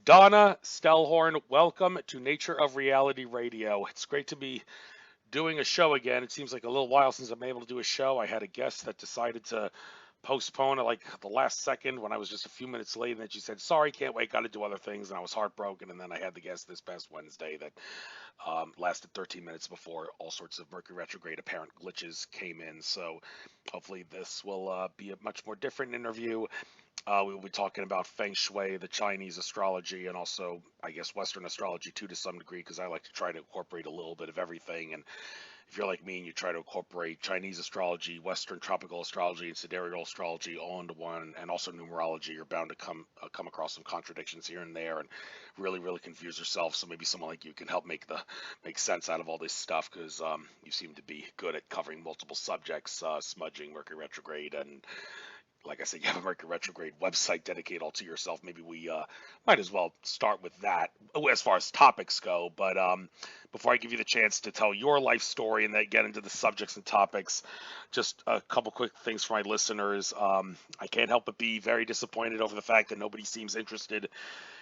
Donna, Stellhorn, welcome to Nature of Reality Radio. It's great to be doing a show again. It seems like a little while since I'm able to do a show. I had a guest that decided to postpone at like the last second when I was just a few minutes late, and then she said, "Sorry, can't wait, got to do other things," and I was heartbroken. And then I had the guest this past Wednesday that lasted 13 minutes before all sorts of Mercury Retrograde apparent glitches came in. So hopefully this will be a much more different interview. We will be talking about Feng Shui, the Chinese astrology, and also, I guess, Western astrology too, to some degree, because I like to try to incorporate a little bit of everything. And if you're like me and you try to incorporate Chinese astrology, Western tropical astrology, and sidereal astrology all into one, and also numerology, you're bound to come across some contradictions here and there, and really confuse yourself. So maybe someone like you can help make sense out of all this stuff, because you seem to be good at covering multiple subjects, smudging, Mercury retrograde, and like I said, you have a Mercury retrograde website dedicated all to yourself. Maybe we might as well start with that as far as topics go. But before I give you the chance to tell your life story and then get into the subjects and topics, just a couple quick things for my listeners. I can't help but be very disappointed over the fact that nobody seems interested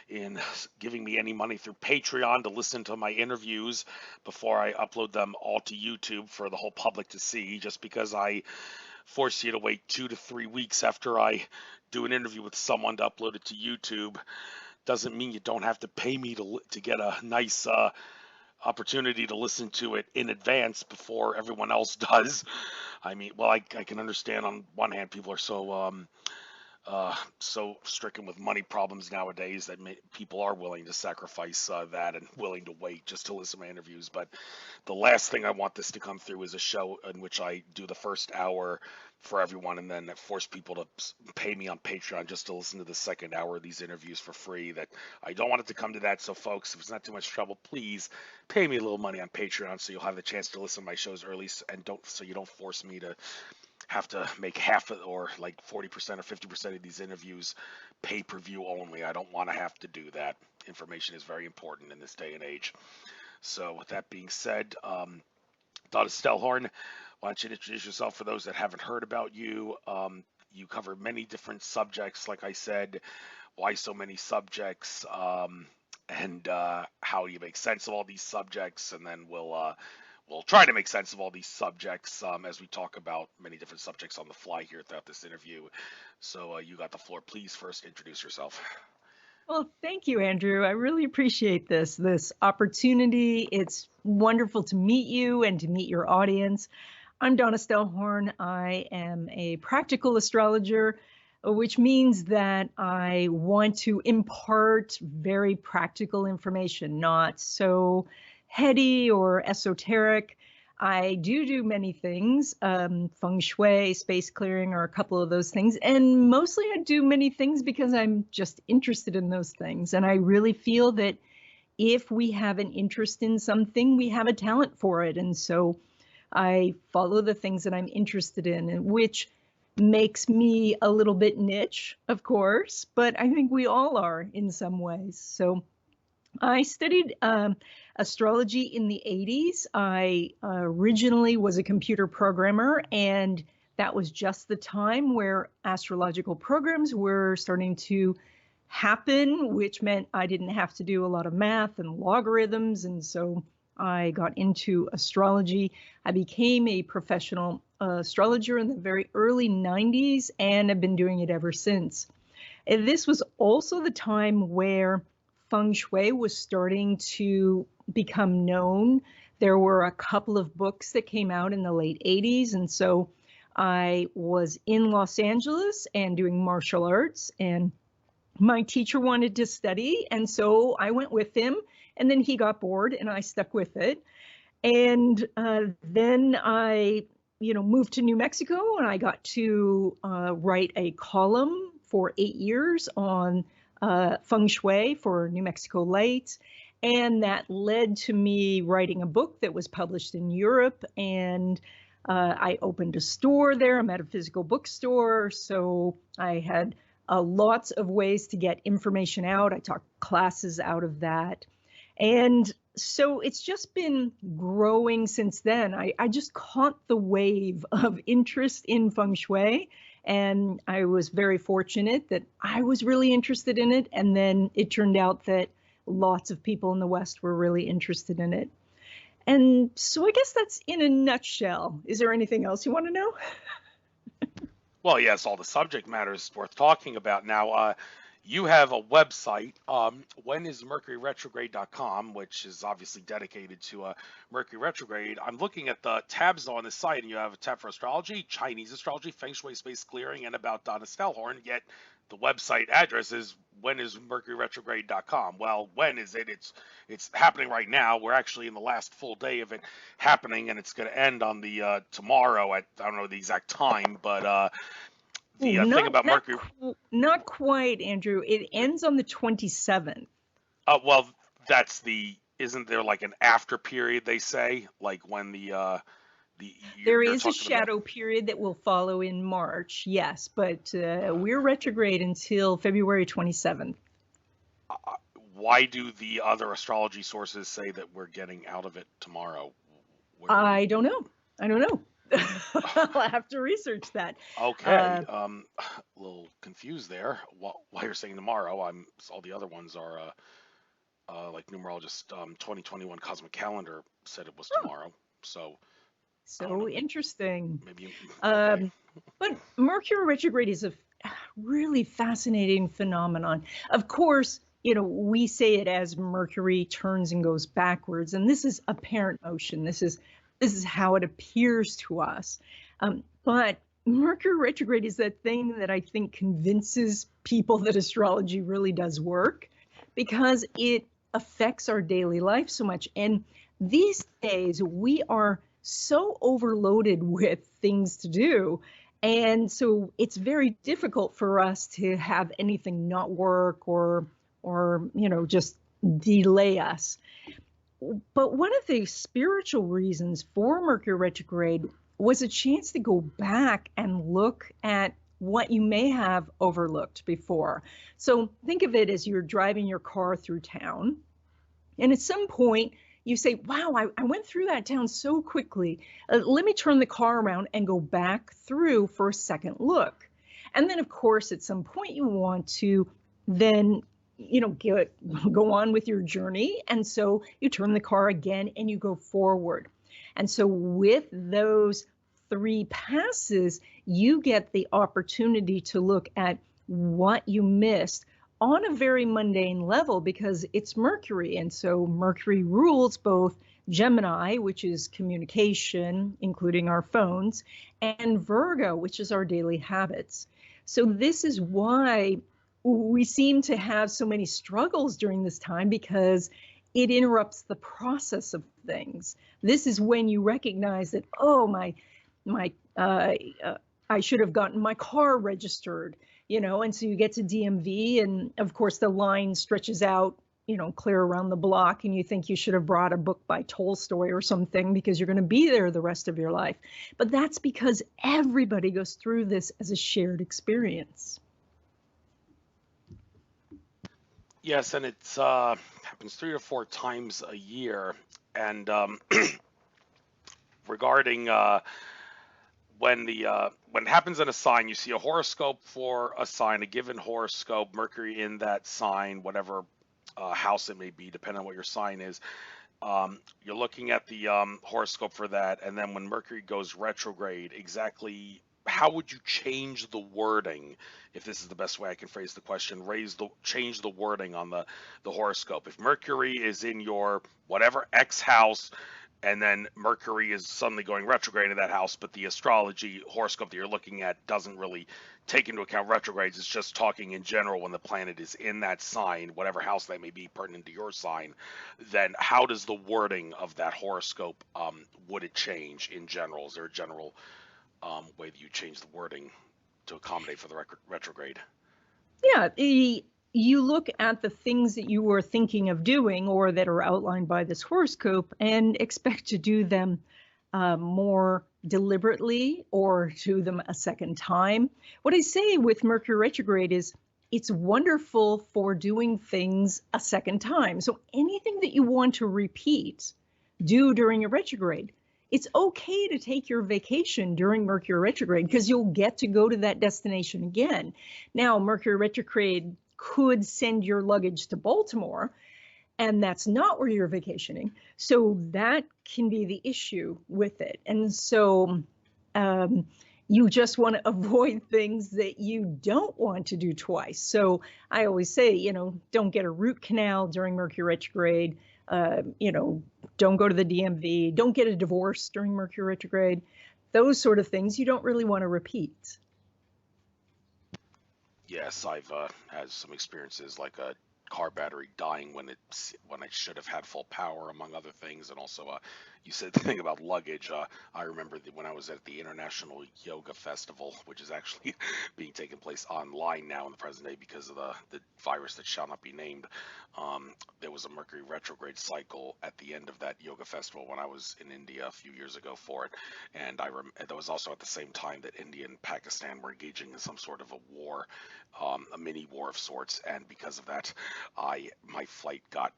in giving me any money through Patreon to listen to my interviews before I upload them all to YouTube for the whole public to see, just because I force you to wait 2 to 3 weeks after I do an interview with someone to upload it to YouTube doesn't mean you don't have to pay me to get a nice opportunity to listen to it in advance before everyone else does. I mean, well, I can understand on one hand people are so stricken with money problems nowadays that people are willing to sacrifice that and willing to wait just to listen to my interviews. But the last thing I want this to come through is a show in which I do the first hour for everyone and then force people to pay me on Patreon just to listen to the second hour of these interviews for free. That I don't want it to come to that. So folks, if it's not too much trouble, please pay me a little money on Patreon so you'll have the chance to listen to my shows early, and you don't force me to have to make half of, or like 40% or 50% of these interviews pay-per-view only. I don't want to have to do that. Information is very important in this day and age. So with that being said, Donna Stellhorn, why don't you introduce yourself for those that haven't heard about you? You cover many different subjects, like I said. Why so many subjects? And how you make sense of all these subjects, and then we'll try to make sense of all these subjects as we talk about many different subjects on the fly here throughout this interview. So you got the floor. Please first introduce yourself. Well, thank you, Andrew. I really appreciate this opportunity. It's wonderful to meet you and to meet your audience. I'm Donna Stellhorn. I am a practical astrologer, which means that I want to impart very practical information, not so heady or esoteric. I do many things. Feng Shui, space clearing are a couple of those things. And mostly I do many things because I'm just interested in those things. And I really feel that if we have an interest in something, we have a talent for it. And so I follow the things that I'm interested in, which makes me a little bit niche, of course, but I think we all are in some ways. So I studied astrology in the 80s. I originally was a computer programmer, and that was just the time where astrological programs were starting to happen, which meant I didn't have to do a lot of math and logarithms. And so I got into astrology. I became a professional astrologer in the very early 90s and have been doing it ever since. And this was also the time where Feng Shui was starting to become known. There were a couple of books that came out in the late 80s. And so I was in Los Angeles and doing martial arts, and my teacher wanted to study. And so I went with him, and then he got bored and I stuck with it. And then I, moved to New Mexico, and I got to write a column for 8 years on Feng Shui for New Mexico Lights. And that led to me writing a book that was published in Europe. And I opened a store there, a metaphysical bookstore. So I had lots of ways to get information out. I taught classes out of that. And so it's just been growing since then. I just caught the wave of interest in Feng Shui, And I was very fortunate that I was really interested in it. And then it turned out that lots of people in the West were really interested in it. And so I guess that's in a nutshell. Is there anything else you want to know? Well, yes, all the subject matter is worth talking about. Now, you have a website, whenismercuryretrograde.com, which is obviously dedicated to Mercury retrograde. I'm looking at the tabs on the site, and you have a tab for astrology, Chinese astrology, Feng Shui, space clearing, and about Donna Stellhorn. Yet the website address is whenismercuryretrograde.com. Well, when is it? It's happening right now. We're actually in the last full day of it happening, and it's going to end on the tomorrow at, I don't know the exact time, but the thing about Mercury. Not quite, Andrew. It ends on the 27th. Well, that's isn't there like an after period they say, like when there is a shadow period that will follow in March, yes, but we're retrograde until February 27th. Why do the other astrology sources say that we're getting out of it tomorrow? I don't know. I'll have to research that. Okay, a little confused there. Why you're saying tomorrow? All the other ones are like numerologist 2021 cosmic calendar said it was tomorrow. So interesting. Maybe. Okay. But Mercury retrograde is a really fascinating phenomenon. Of course, we say it as Mercury turns and goes backwards, and this is apparent motion. This is how it appears to us. But Mercury retrograde is that thing that I think convinces people that astrology really does work, because it affects our daily life so much. And these days we are so overloaded with things to do. And so it's very difficult for us to have anything not work or just delay us. But one of the spiritual reasons for Mercury retrograde was a chance to go back and look at what you may have overlooked before. So think of it as you're driving your car through town, and at some point you say, wow, I went through that town so quickly. Let me turn the car around and go back through for a second look. And then, of course, at some point you want to then go on with your journey. And so you turn the car again and you go forward. And so with those 3 passes, you get the opportunity to look at what you missed on a very mundane level, because it's Mercury. And so Mercury rules both Gemini, which is communication, including our phones, and Virgo, which is our daily habits. So this is why we seem to have so many struggles during this time, because it interrupts the process of things. This is when you recognize that, oh, I should have gotten my car registered, and so you get to DMV, and of course the line stretches out, clear around the block, and you think you should have brought a book by Tolstoy or something because you're going to be there the rest of your life. But that's because everybody goes through this as a shared experience. Yes, and it's happens 3 or 4 times a year. And regarding when it happens in a sign, you see a horoscope for a sign, a given horoscope, Mercury in that sign, whatever house it may be, depending on what your sign is. You're looking at the horoscope for that, and then when Mercury goes retrograde, exactly how would you change the wording, if this is the best way I can phrase the question, change the wording on the horoscope? If Mercury is in your whatever X house, and then Mercury is suddenly going retrograde in that house, but the astrology horoscope that you're looking at doesn't really take into account retrogrades, it's just talking in general when the planet is in that sign, whatever house that may be pertinent to your sign, then how does the wording of that horoscope, would it change in general? Is there a general way that you change the wording to accommodate for the retrograde? Yeah, you look at the things that you were thinking of doing or that are outlined by this horoscope and expect to do them more deliberately or do them a second time. What I say with Mercury retrograde is it's wonderful for doing things a second time. So anything that you want to repeat, do during a retrograde. it's okay to take your vacation during Mercury retrograde because you'll get to go to that destination again. Now, Mercury retrograde could send your luggage to Baltimore, and that's not where you're vacationing. So that can be the issue with it. And so you just want to avoid things that you don't want to do twice. So I always say, you know, don't get a root canal during Mercury retrograde. You know, don't go to the DMV. Don't get a divorce during Mercury retrograde. Those sort of things you don't really want to repeat. Yes, I've had some experiences like a car battery dying when I should have had full power, among other things. And also, you said the thing about luggage. I remember when I was at the International Yoga Festival, which is actually being taken place online now in the present day because of the virus that shall not be named. There was a Mercury retrograde cycle at the end of that yoga festival when I was in India a few years ago for it, and that was also at the same time that India and Pakistan were engaging in some sort of a war, a mini war of sorts, and because of that, my flight got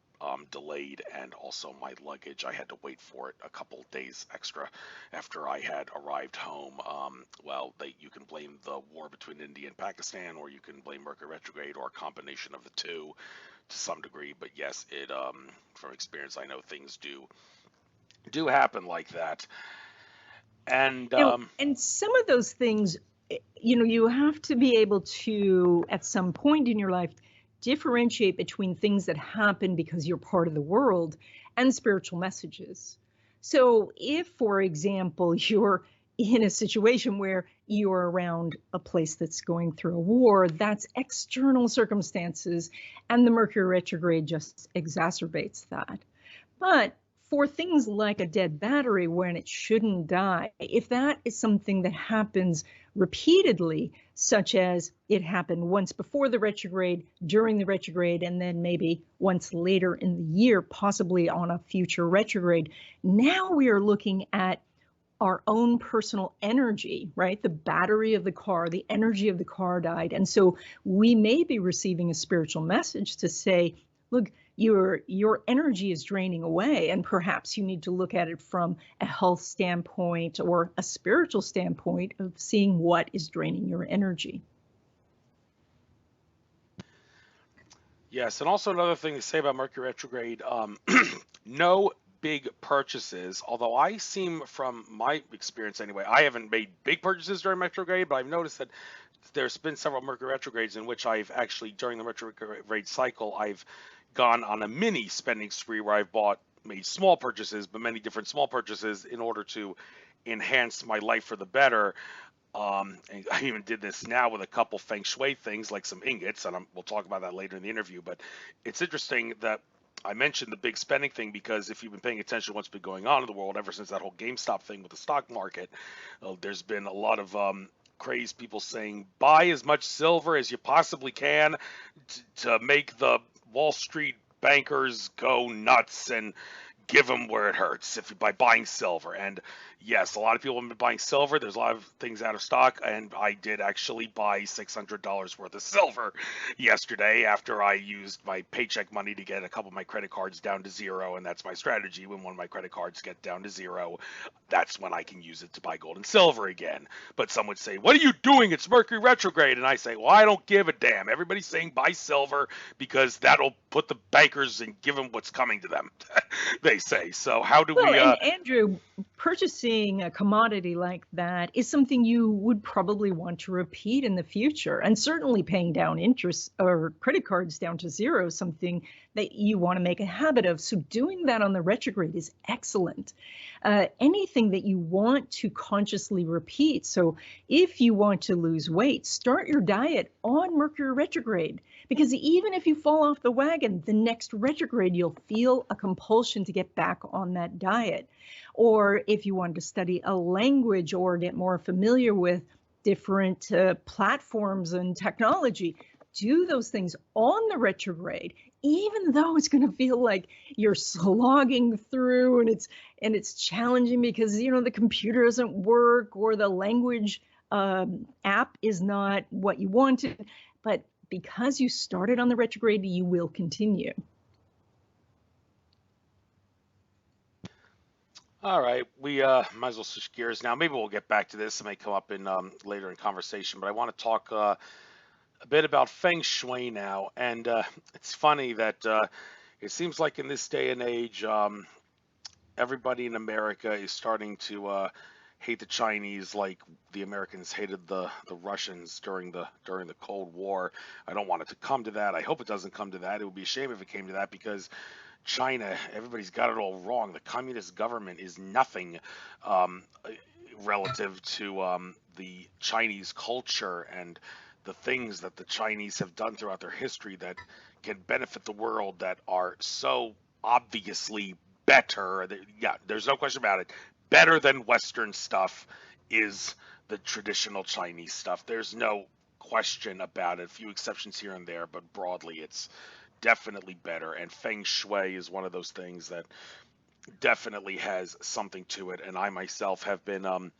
delayed, and also my luggage, I had to wait for it a couple days extra after I had arrived home. You can blame the war between India and Pakistan, or you can blame Mercury retrograde, or a combination of the two to some degree. But yes, it from experience, I know things do happen like that. And and some of those things, you know, you have to be able to, at some point in your life, differentiate between things that happen because you're part of the world and spiritual messages. So if, for example, you're in a situation where you're around a place that's going through a war, that's external circumstances, and the Mercury retrograde just exacerbates that. But for things like a dead battery when it shouldn't die, if that is something that happens repeatedly, such as it happened once before the retrograde, during the retrograde, and then maybe once later in the year, possibly on a future retrograde, now we are looking at our own personal energy, right? The battery of the car, the energy of the car died. And so we may be receiving a spiritual message to say, look, your energy is draining away, and perhaps you need to look at it from a health standpoint or a spiritual standpoint of seeing what is draining your energy. yes, and also another thing to say about Mercury retrograde, no big purchases, although I seem, from my experience anyway, I haven't made big purchases during retrograde, but I've noticed that there's been several Mercury retrogrades in which I've actually, during the retrograde cycle, I've gone on a mini spending spree where I've made small purchases, but many different small purchases in order to enhance my life for the better. And I even did this now with a couple Feng Shui things, like some ingots, and we'll talk about that later in the interview. But it's interesting that I mentioned the big spending thing because if you've been paying attention to what's been going on in the world ever since that whole GameStop thing with the stock market, there's been a lot of craze, people saying buy as much silver as you possibly can to make the Wall Street bankers go nuts and give them where it hurts by buying silver. And yes, a lot of people have been buying silver. There's a lot of things out of stock, and I did actually buy $600 worth of silver yesterday after I used my paycheck money to get a couple of my credit cards down to zero, and that's my strategy. When one of my credit cards get down to zero, that's when I can use it to buy gold and silver again. But some would say, what are you doing? It's Mercury retrograde. And I say, well, I don't give a damn. Everybody's saying buy silver because that'll put the bankers and give them what's coming to them. They say. So how do we and Andrew, purchasing a commodity like that is something you would probably want to repeat in the future, and certainly paying down interest or credit cards down to zero is something that you want to make a habit of. So doing that on the retrograde is excellent. Anything that you want to consciously repeat. So if you want to lose weight, start your diet on Mercury retrograde, because even if you fall off the wagon, the next retrograde, you'll feel a compulsion to get back on that diet. Or if you want to study a language or get more familiar with different platforms and technology, do those things on the retrograde, even though it's going to feel like you're slogging through and it's challenging because, you know, the computer doesn't work or the language app is not what you wanted. But because you started on the retrograde, you will continue. All right, we might as well switch gears now. Maybe we'll get back to this. It may come up in later in conversation, but I want to talk a bit about Feng Shui now. And it's funny that it seems like in this day and age, everybody in America is starting to hate the Chinese like the Americans hated the Russians during the Cold War. I don't want it to come to that. I hope it doesn't come to that. It would be a shame if it came to that because China, everybody's got it all wrong. The communist government is nothing um, relative to the Chinese culture and the things that the Chinese have done throughout their history that can benefit the world that are so obviously better. Yeah, there's no question about it. Better than Western stuff is the traditional Chinese stuff. There's no question about it. A few exceptions here and there, but broadly, it's definitely better. And Feng Shui is one of those things that definitely has something to it. And I myself have been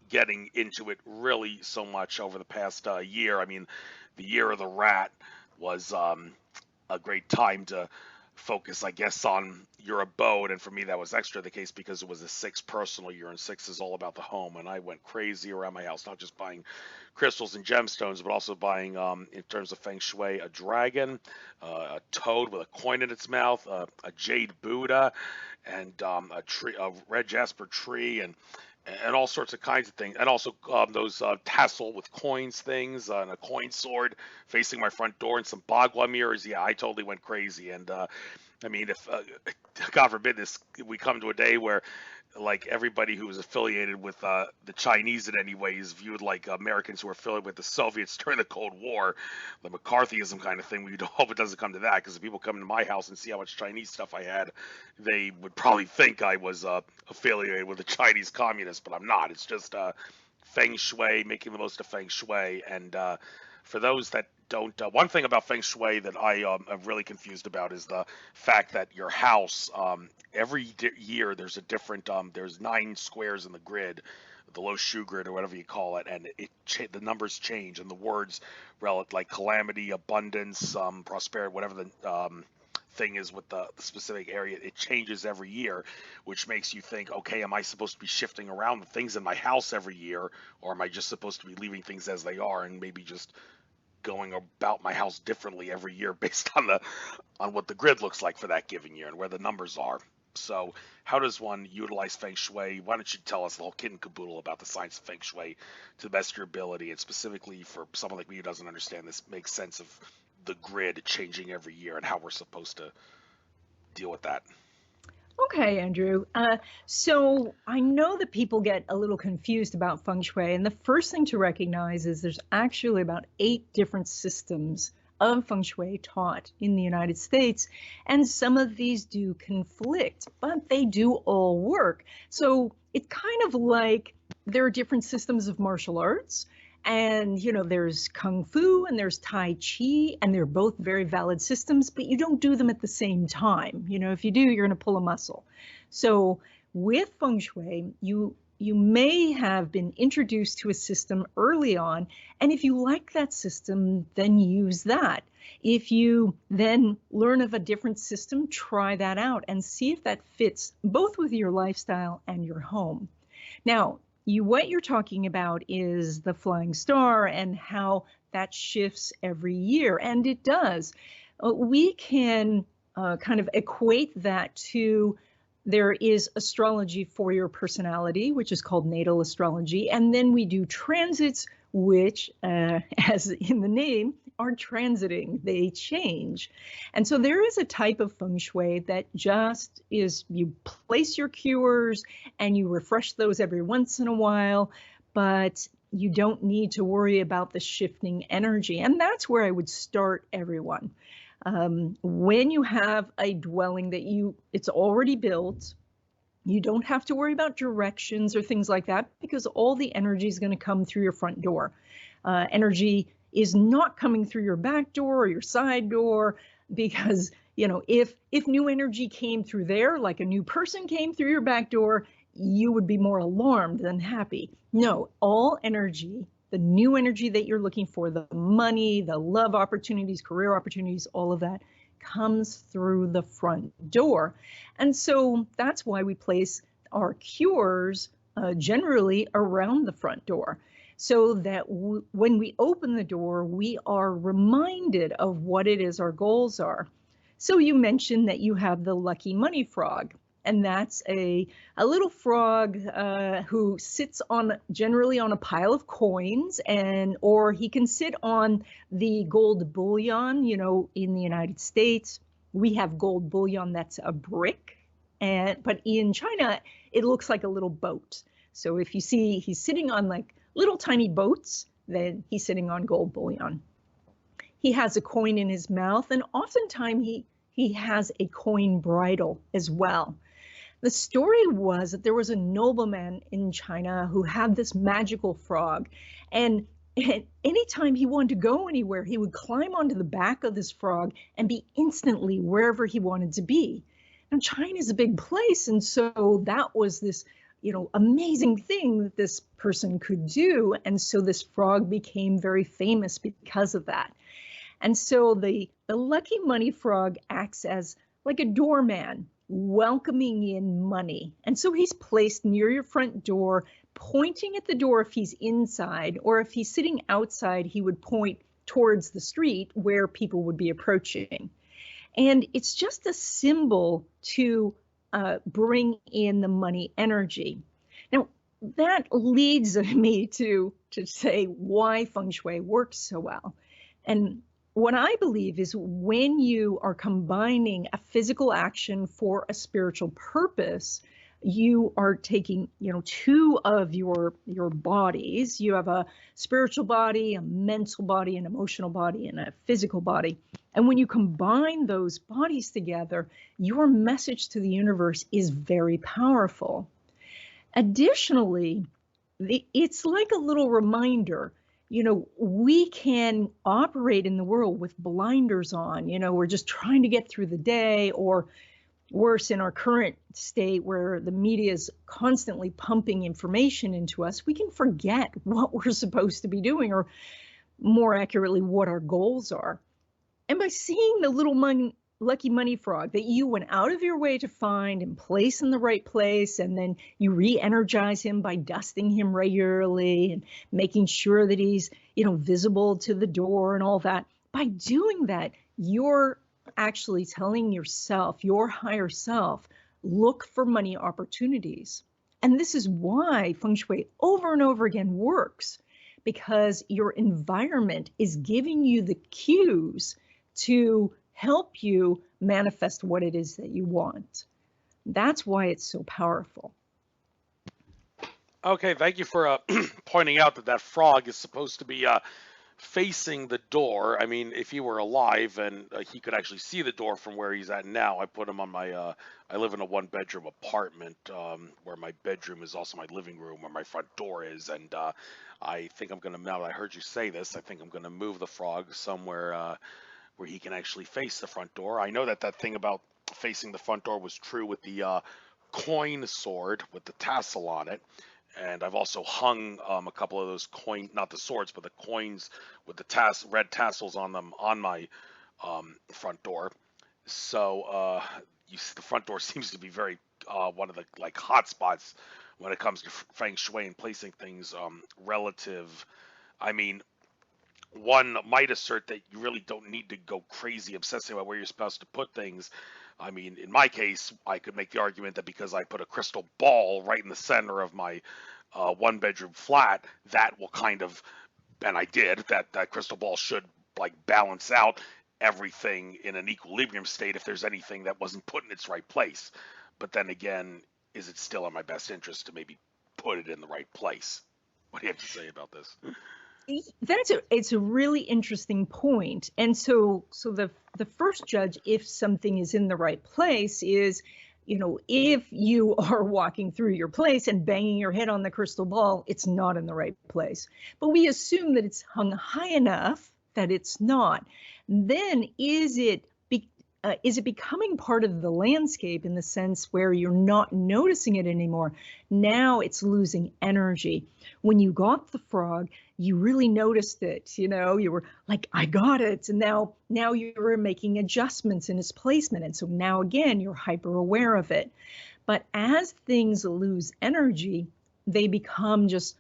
getting into it really so much over the past year. I mean, the year of the rat was a great time to focus, I guess, on your abode. And for me, that was extra the case because it was a six personal year, and six is all about the home. And I went crazy around my house, not just buying crystals and gemstones, but also buying, in terms of Feng Shui, a dragon, a toad with a coin in its mouth, a jade Buddha, and a tree, a red jasper tree, and all sorts of kinds of things, and also those tassel with coins things, and a coin sword facing my front door, and some bagua mirrors. Yeah, I totally went crazy. And I mean, if God forbid this, we come to a day where like everybody who was affiliated with the Chinese in any way is viewed like Americans who were affiliated with the Soviets during the Cold War, the McCarthyism kind of thing. We hope it doesn't come to that, because if people come to my house and see how much Chinese stuff I had, they would probably think I was affiliated with the Chinese communists, but I'm not. It's just Feng Shui, making the most of Feng Shui. And for those that don't, one thing about Feng Shui that I am really confused about is the fact that your house, every year there's a different, there's 9 squares in the grid, the low shoe grid or whatever you call it, and the numbers change, and the words relative like calamity, abundance, prosperity, whatever the thing is with the specific area, it changes every year, which makes you think, okay, am I supposed to be shifting around the things in my house every year, or am I just supposed to be leaving things as they are and maybe just going about my house differently every year based on what the grid looks like for that given year and where the numbers are? So how does one utilize Feng Shui? Why don't you tell us the whole kit and caboodle about the science of Feng Shui to the best of your ability, and specifically for someone like me who doesn't understand this, make sense of the grid changing every year and how we're supposed to deal with that? Okay, Andrew. So I know that people get a little confused about feng shui, and the first thing to recognize is there's actually about 8 different systems of feng shui taught in the United States, and some of these do conflict, but they do all work. So it's kind of like there are different systems of martial arts. And, there's Kung Fu and there's Tai Chi, and they're both very valid systems, but you don't do them at the same time. If you do, you're going to pull a muscle. So with Feng Shui, you may have been introduced to a system early on, and if you like that system, then use that. If you then learn of a different system, try that out and see if that fits both with your lifestyle and your home. Now, what you're talking about is the flying star and how that shifts every year, and it does. We can kind of equate that to, there is astrology for your personality, which is called natal astrology, and then we do transits, which, as in the name, are transiting. They change. And so there is a type of feng shui that just is, you place your cures and you refresh those every once in a while, but you don't need to worry about the shifting energy. And that's where I would start everyone. When you have a dwelling that it's already built, you don't have to worry about directions or things like that, because all the energy is going to come through your front door. Energy is not coming through your back door or your side door, because if new energy came through there, like a new person came through your back door, you would be more alarmed than happy. No, all energy, the new energy that you're looking for, the money, the love opportunities, career opportunities, all of that comes through the front door. And so that's why we place our cures generally around the front door, so that when we open the door, we are reminded of what it is our goals are. So you mentioned that you have the lucky money frog, and that's a little frog who sits on generally on a pile of coins, or he can sit on the gold bullion. You know, in the United States, we have gold bullion that's a brick, but in China, it looks like a little boat. So if you see he's sitting on like little tiny boats, then he's sitting on gold bullion. He has a coin in his mouth, and oftentimes he has a coin bridle as well. The story was that there was a nobleman in China who had this magical frog, and anytime he wanted to go anywhere, he would climb onto the back of this frog and be instantly wherever he wanted to be. Now, China is a big place, and so that was this, amazing thing that this person could do, and so this frog became very famous because of that. And so the lucky money frog acts as like a doorman, welcoming in money. And so he's placed near your front door, pointing at the door if he's inside, or if he's sitting outside, he would point towards the street where people would be approaching. And it's just a symbol to bring in the money energy. Now, that leads me to say why Feng Shui works so well. And what I believe is when you are combining a physical action for a spiritual purpose, you are taking, two of your bodies. You have a spiritual body, a mental body, an emotional body, and a physical body. And when you combine those bodies together, your message to the universe is very powerful. Additionally, it's like a little reminder. We can operate in the world with blinders on. We're just trying to get through the day, or worse, in our current state where the media is constantly pumping information into us, we can forget what we're supposed to be doing, or more accurately, what our goals are. And by seeing the little lucky money frog that you went out of your way to find and place in the right place, and then you re-energize him by dusting him regularly and making sure that he's, visible to the door and all that. By doing that, you're actually telling yourself, your higher self, look for money opportunities. And this is why Feng Shui over and over again works, because your environment is giving you the cues to help you manifest what it is that you want. That's why it's so powerful. Okay, thank you for pointing out that frog is supposed to be facing the door. I mean, if he were alive and he could actually see the door from where he's at now, I put him on my, I live in a one-bedroom apartment where my bedroom is also my living room, where my front door is, and I think I'm going to, now that I heard you say this, I think I'm going to move the frog somewhere where he can actually face the front door. I know that thing about facing the front door was true with the coin sword with the tassel on it. And I've also hung a couple of those not the swords, but the coins with the red tassels on them on my front door. So the front door seems to be very one of the hot spots when it comes to Feng Shui and placing things relative. I mean, one might assert that you really don't need to go crazy obsessing about where you're supposed to put things. I mean, in my case, I could make the argument that because I put a crystal ball right in the center of my one-bedroom flat, that will kind of, and I did, that crystal ball should balance out everything in an equilibrium state if there's anything that wasn't put in its right place. But then again, is it still in my best interest to maybe put it in the right place? What do you have to say about this? It's a really interesting point. And so the first judge, if something is in the right place, is, if you are walking through your place and banging your head on the crystal ball, it's not in the right place. But we assume that it's hung high enough that it's not. Then is it becoming part of the landscape in the sense where you're not noticing it anymore? Now it's losing energy. When you got the frog, you really noticed it, you were like, I got it. And now you're making adjustments in its placement. And so now again, you're hyper aware of it. But as things lose energy, they become just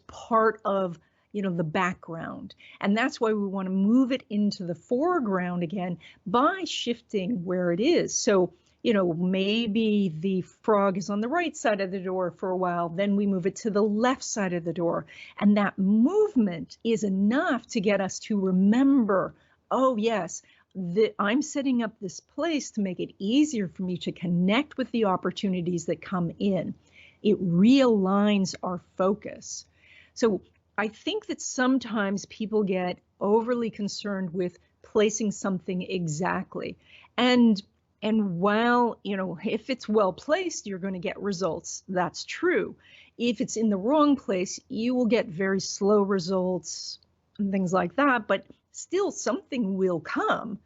part of, the background. And that's why we want to move it into the foreground again by shifting where it is. So, maybe the frog is on the right side of the door for a while, then we move it to the left side of the door. And that movement is enough to get us to remember, oh yes, I'm setting up this place to make it easier for me to connect with the opportunities that come in. It realigns our focus. So I think that sometimes people get overly concerned with placing something exactly. And while, if it's well placed, you're going to get results. That's true. If it's in the wrong place, you will get very slow results and things like that, but still something will come.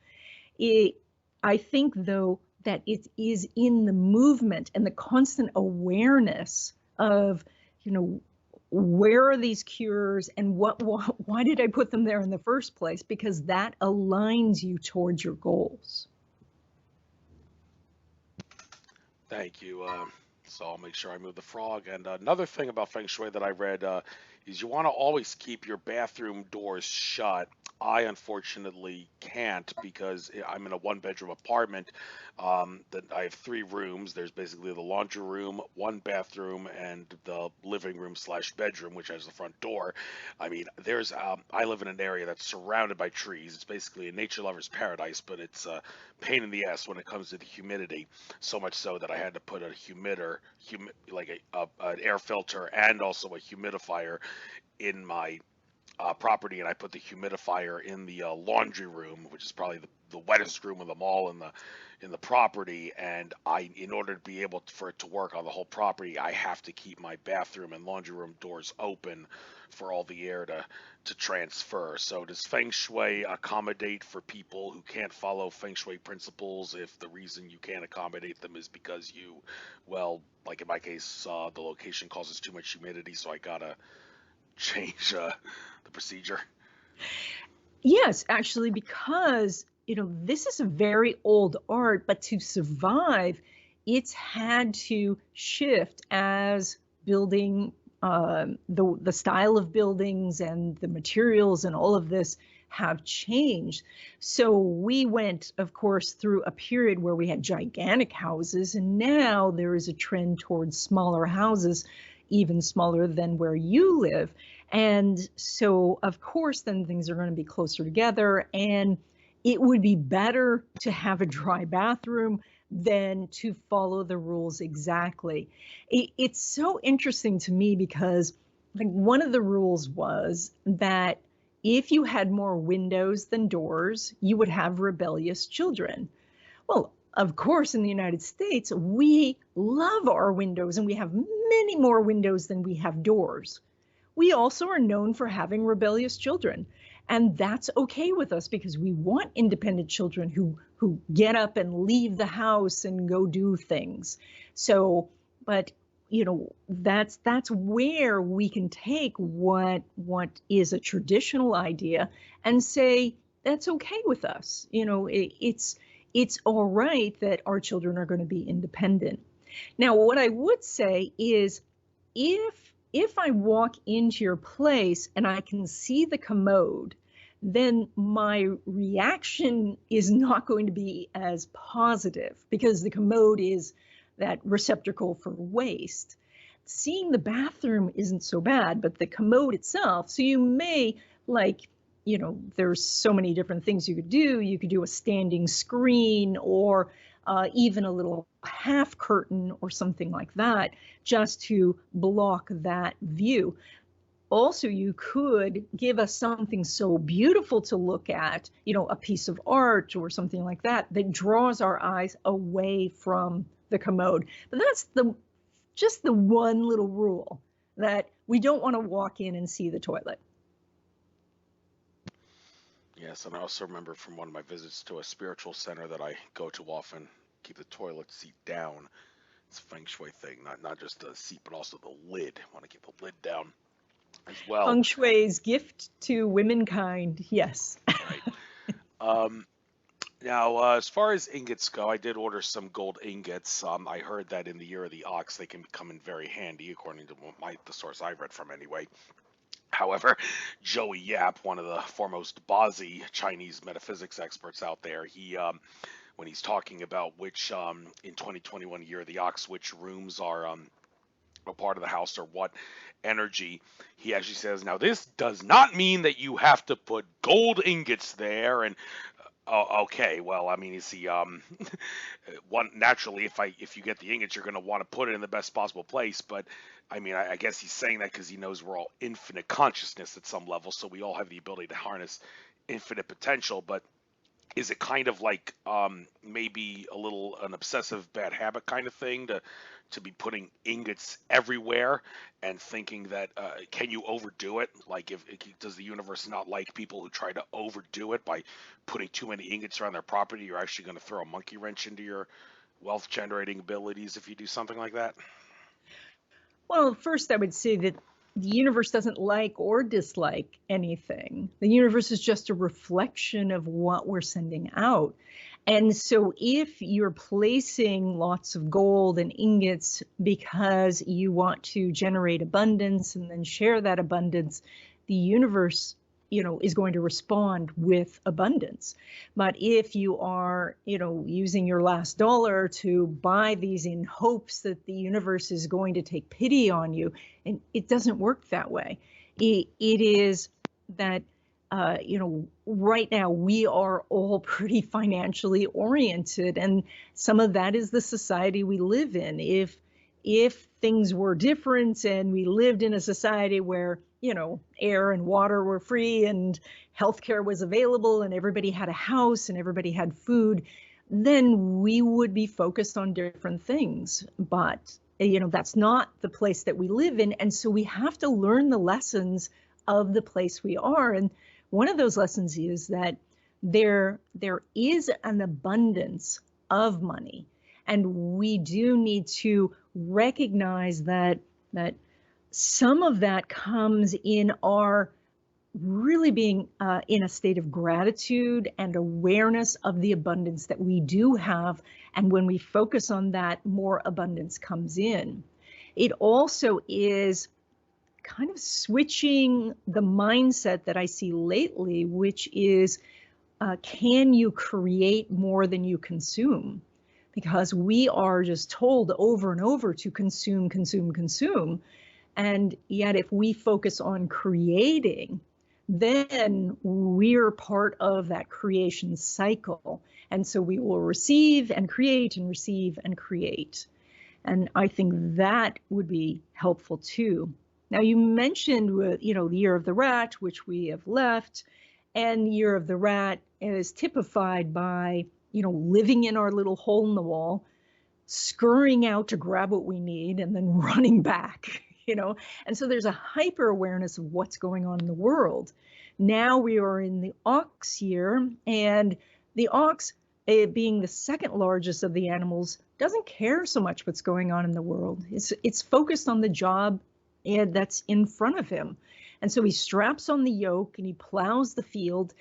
I think, though, that it is in the movement and the constant awareness of, where are these cures and why did I put them there in the first place? Because that aligns you towards your goals. Thank you. So I'll make sure I move the frog. And another thing about Feng Shui that I read is you want to always keep your bathroom doors shut. I unfortunately can't because I'm in a one-bedroom apartment. That I have 3 rooms. There's basically the laundry room, 1 bathroom, and the living room / bedroom, which has the front door. I mean, I live in an area that's surrounded by trees. It's basically a nature lover's paradise, but it's a pain in the ass when it comes to the humidity. So much so that I had to put a an air filter and also a humidifier in my property, and I put the humidifier in the laundry room, which is probably the wettest room of them all in the property. And in order to be able for it to work on the whole property, I have to keep my bathroom and laundry room doors open for all the air to transfer. So does Feng Shui accommodate for people who can't follow Feng Shui principles if the reason you can't accommodate them is because like in my case, the location causes too much humidity, so I gotta change the procedure? Yes, actually, because, this is a very old art, but to survive, it's had to shift as building, the style of buildings and the materials and all of this have changed. So we went, of course, through a period where we had gigantic houses, and now there is a trend towards smaller houses, even smaller than where you live. And so, of course, then things are going to be closer together, and it would be better to have a dry bathroom than to follow the rules exactly. It's so interesting to me because one of the rules was that if you had more windows than doors, you would have rebellious children. Well, of course, in the United States, we love our windows, and we have many more windows than we have doors. We also are known for having rebellious children, and that's okay with us because we want independent children who get up and leave the house and go do things. So, but that's where we can take what is a traditional idea and say that's okay with us. It's all right that our children are going to be independent. Now, what I would say is if I walk into your place and I can see the commode, then my reaction is not going to be as positive because the commode is that receptacle for waste. Seeing the bathroom isn't so bad, but the commode itself, so you may there's so many different things you could do. You could do a standing screen or even a little half curtain or something like that, just to block that view. Also, you could give us something so beautiful to look at, a piece of art or something like that, that draws our eyes away from the commode. But that's just the one little rule, that we don't want to walk in and see the toilet. Yes, and I also remember from one of my visits to a spiritual center that I go to often, keep the toilet seat down. It's a Feng Shui thing, not just the seat, but also the lid. I want to keep the lid down as well. Feng Shui's gift to womankind, yes. Right. Now, as far as ingots go, I did order some gold ingots. I heard that in the year of the ox, they can come in very handy, according to the source I read from anyway. However, Joey Yap, one of the foremost Bazi Chinese metaphysics experts out there, when he's talking about which in 2021 year of the ox, which rooms are a part of the house or what energy, he actually says, now this does not mean that you have to put gold ingots there. And oh, okay. Well, I mean, you see, one naturally, if you get the ingots, you're going to want to put it in the best possible place. But I mean, I guess he's saying that because he knows we're all infinite consciousness at some level, so we all have the ability to harness infinite potential. But is it kind of like maybe a little an obsessive bad habit kind of thing to be putting ingots everywhere and thinking that can you overdo it? Like if does the universe not like people who try to overdo it by putting too many ingots around their property? You're actually going to throw a monkey wrench into your wealth generating abilities if you do something like that. Well, first, I would say that the universe doesn't like or dislike anything. The universe is just a reflection of what we're sending out. And so if you're placing lots of gold and ingots because you want to generate abundance and then share that abundance, the universe, is going to respond with abundance. But if you are, using your last dollar to buy these in hopes that the universe is going to take pity on you, and it doesn't work that way. It is that, right now we are all pretty financially oriented, and some of that is the society we live in. If things were different and we lived in a society where, air and water were free and healthcare was available and everybody had a house and everybody had food, then we would be focused on different things. But, that's not the place that we live in. And so we have to learn the lessons of the place we are. And one of those lessons is that there is an abundance of money. And we do need to recognize that some of that comes in our really being in a state of gratitude and awareness of the abundance that we do have. And when we focus on that, more abundance comes in. It also is kind of switching the mindset that I see lately, which is, can you create more than you consume? Because we are just told over and over to consume, consume, consume. And yet if we focus on creating, then we're part of that creation cycle. And so we will receive and create and receive and create. And I think that would be helpful too. Now you mentioned, the year of the rat, which we have left, and year of the rat is typified by, living in our little hole in the wall, scurrying out to grab what we need and then running back, And so there's a hyper awareness of what's going on in the world. Now we are in the ox year, and the ox, being the second largest of the animals, doesn't care so much what's going on in the world. It's focused on the job that's in front of him. And so he straps on the yoke and he plows the field,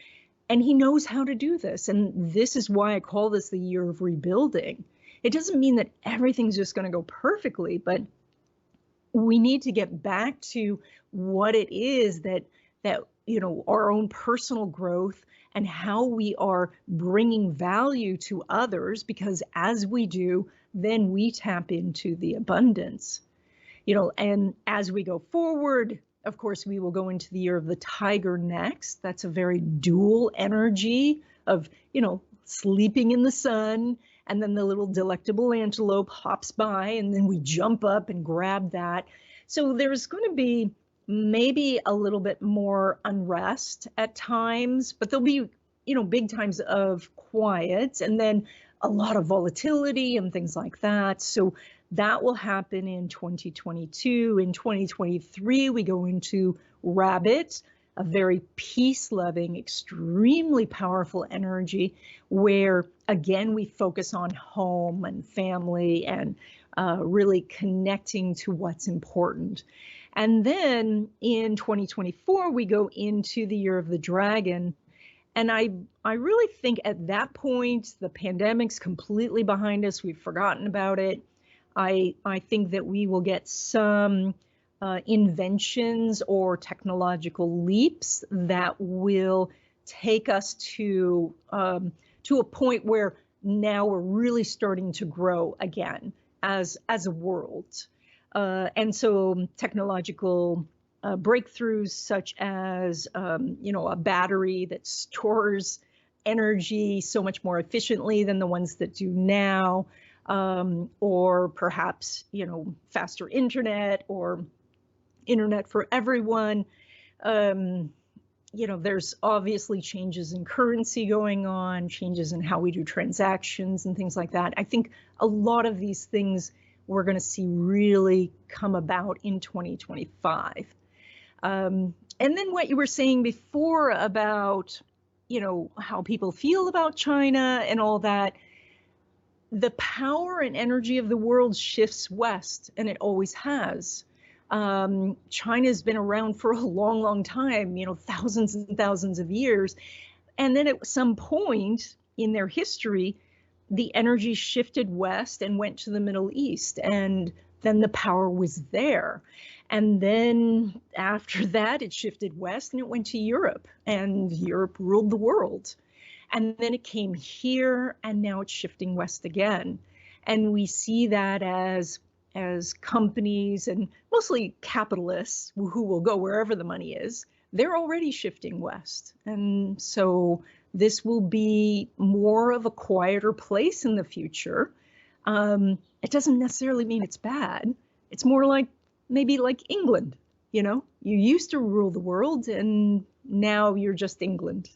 and he knows how to do this. And this is why I call this the year of rebuilding. It doesn't mean that everything's just going to go perfectly, but we need to get back to what it is that our own personal growth and how we are bringing value to others, because as we do, then we tap into the abundance. And as we go forward, of course, we will go into the year of the tiger next. That's a very dual energy of, sleeping in the sun, and then the little delectable antelope hops by, and then we jump up and grab that. So there's going to be maybe a little bit more unrest at times, but there'll be, big times of quiet, and then a lot of volatility and things like that. So that will happen in 2022. In 2023, we go into Rabbit, a very peace-loving, extremely powerful energy where, again, we focus on home and family and really connecting to what's important. And then in 2024, we go into the year of the dragon. And I really think at that point, the pandemic's completely behind us. We've forgotten about it. I think that we will get some inventions or technological leaps that will take us to a point where now we're really starting to grow again as a world. And so technological breakthroughs such as a battery that stores energy so much more efficiently than the ones that do now, or perhaps faster internet or internet for everyone. There's obviously changes in currency going on, changes in how we do transactions and things like that. I think a lot of these things we're going to see really come about in 2025. And then what you were saying before about, how people feel about China and all that, the power and energy of the world shifts west, and it always has. China's been around for a long, long time, thousands and thousands of years. And then at some point in their history, the energy shifted west and went to the Middle East, and then the power was there. And then after that, it shifted west and it went to Europe, and Europe ruled the world. And then it came here, and now it's shifting west again. And we see that as companies, and mostly capitalists who will go wherever the money is, they're already shifting west. And so this will be more of a quieter place in the future. It doesn't necessarily mean it's bad. It's more like maybe like England. You used to rule the world, and now you're just England.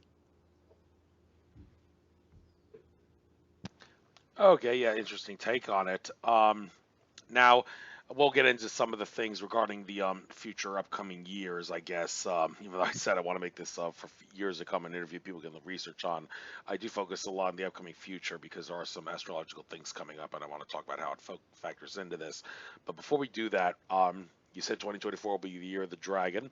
Okay, yeah, interesting take on it. Now, we'll get into some of the things regarding the future upcoming years, I guess. Even though I said I want to make this for years to come, an interview people can research on. I do focus a lot on the upcoming future because there are some astrological things coming up, and I want to talk about how it factors into this. But before we do that, you said 2024 will be the year of the dragon.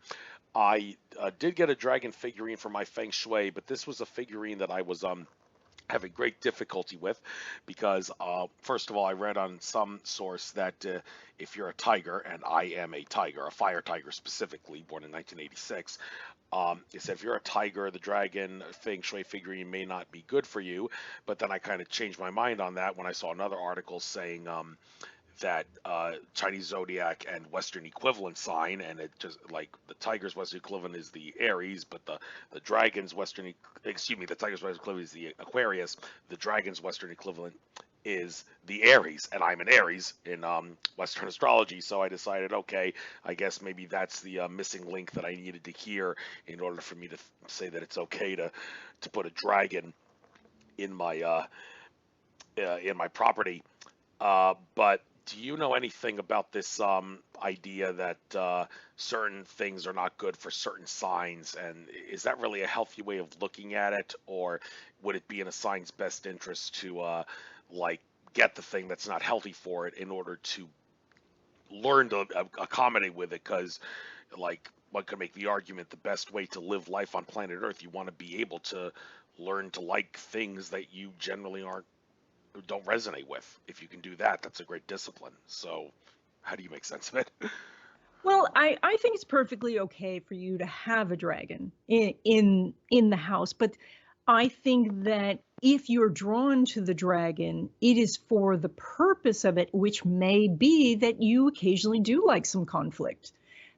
I did get a dragon figurine for my Feng Shui, but this was a figurine that I was having great difficulty with because first of all, I read on some source that if you're a tiger, and I am a tiger, a fire tiger specifically, born in 1986, it said if you're a tiger, the dragon Feng Shui figurine may not be good for you. But then I kind of changed my mind on that when I saw another article saying that Chinese zodiac and Western equivalent sign, and it just like the tiger's Western equivalent is the Aries, but the dragon's Western, the tiger's Western equivalent is the Aquarius. The dragon's Western equivalent is the Aries, and I'm an Aries in Western astrology, so I decided, okay, I guess maybe that's the missing link that I needed to hear in order for me to say that it's okay to put a dragon in my property. But do you know anything about this idea that certain things are not good for certain signs? And is that really a healthy way of looking at it? Or would it be in a sign's best interest to get the thing that's not healthy for it in order to learn to accommodate with it? Because one could make the argument the best way to live life on planet Earth, you want to be able to learn to like things that you generally don't resonate with. If you can do that, that's a great discipline. So how do you make sense of it? Well, I think it's perfectly okay for you to have a dragon in the house, but I think that if you're drawn to the dragon, it is for the purpose of it, which may be that you occasionally do like some conflict,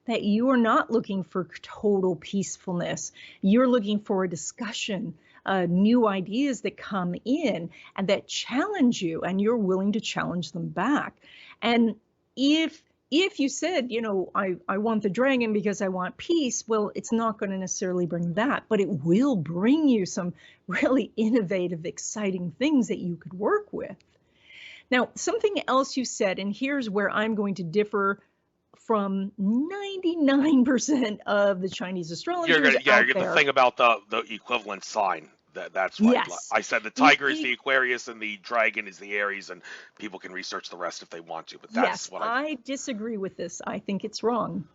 that you are not looking for total peacefulness. You're looking for a discussion, new ideas that come in and that challenge you, and you're willing to challenge them back. And if you said, I want the dragon because I want peace, well, it's not going to necessarily bring that, but it will bring you some really innovative, exciting things that you could work with. Now, something else you said, and here's where I'm going to differ from 99% of the Chinese astrologers out there. The thing about the equivalent sign. That's right. Yes. I said the tiger is the Aquarius and the dragon is the Aries, and people can research the rest if they want to. But that's what I disagree with this. I think it's wrong.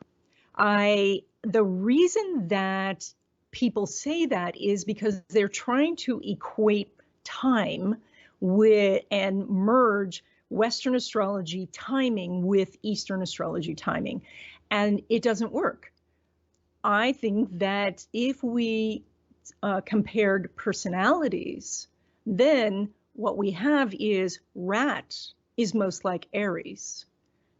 The reason that people say that is because they're trying to equate time with and merge Western astrology timing with Eastern astrology timing. And it doesn't work. I think that if we compared personalities, then what we have is Rat is most like Aries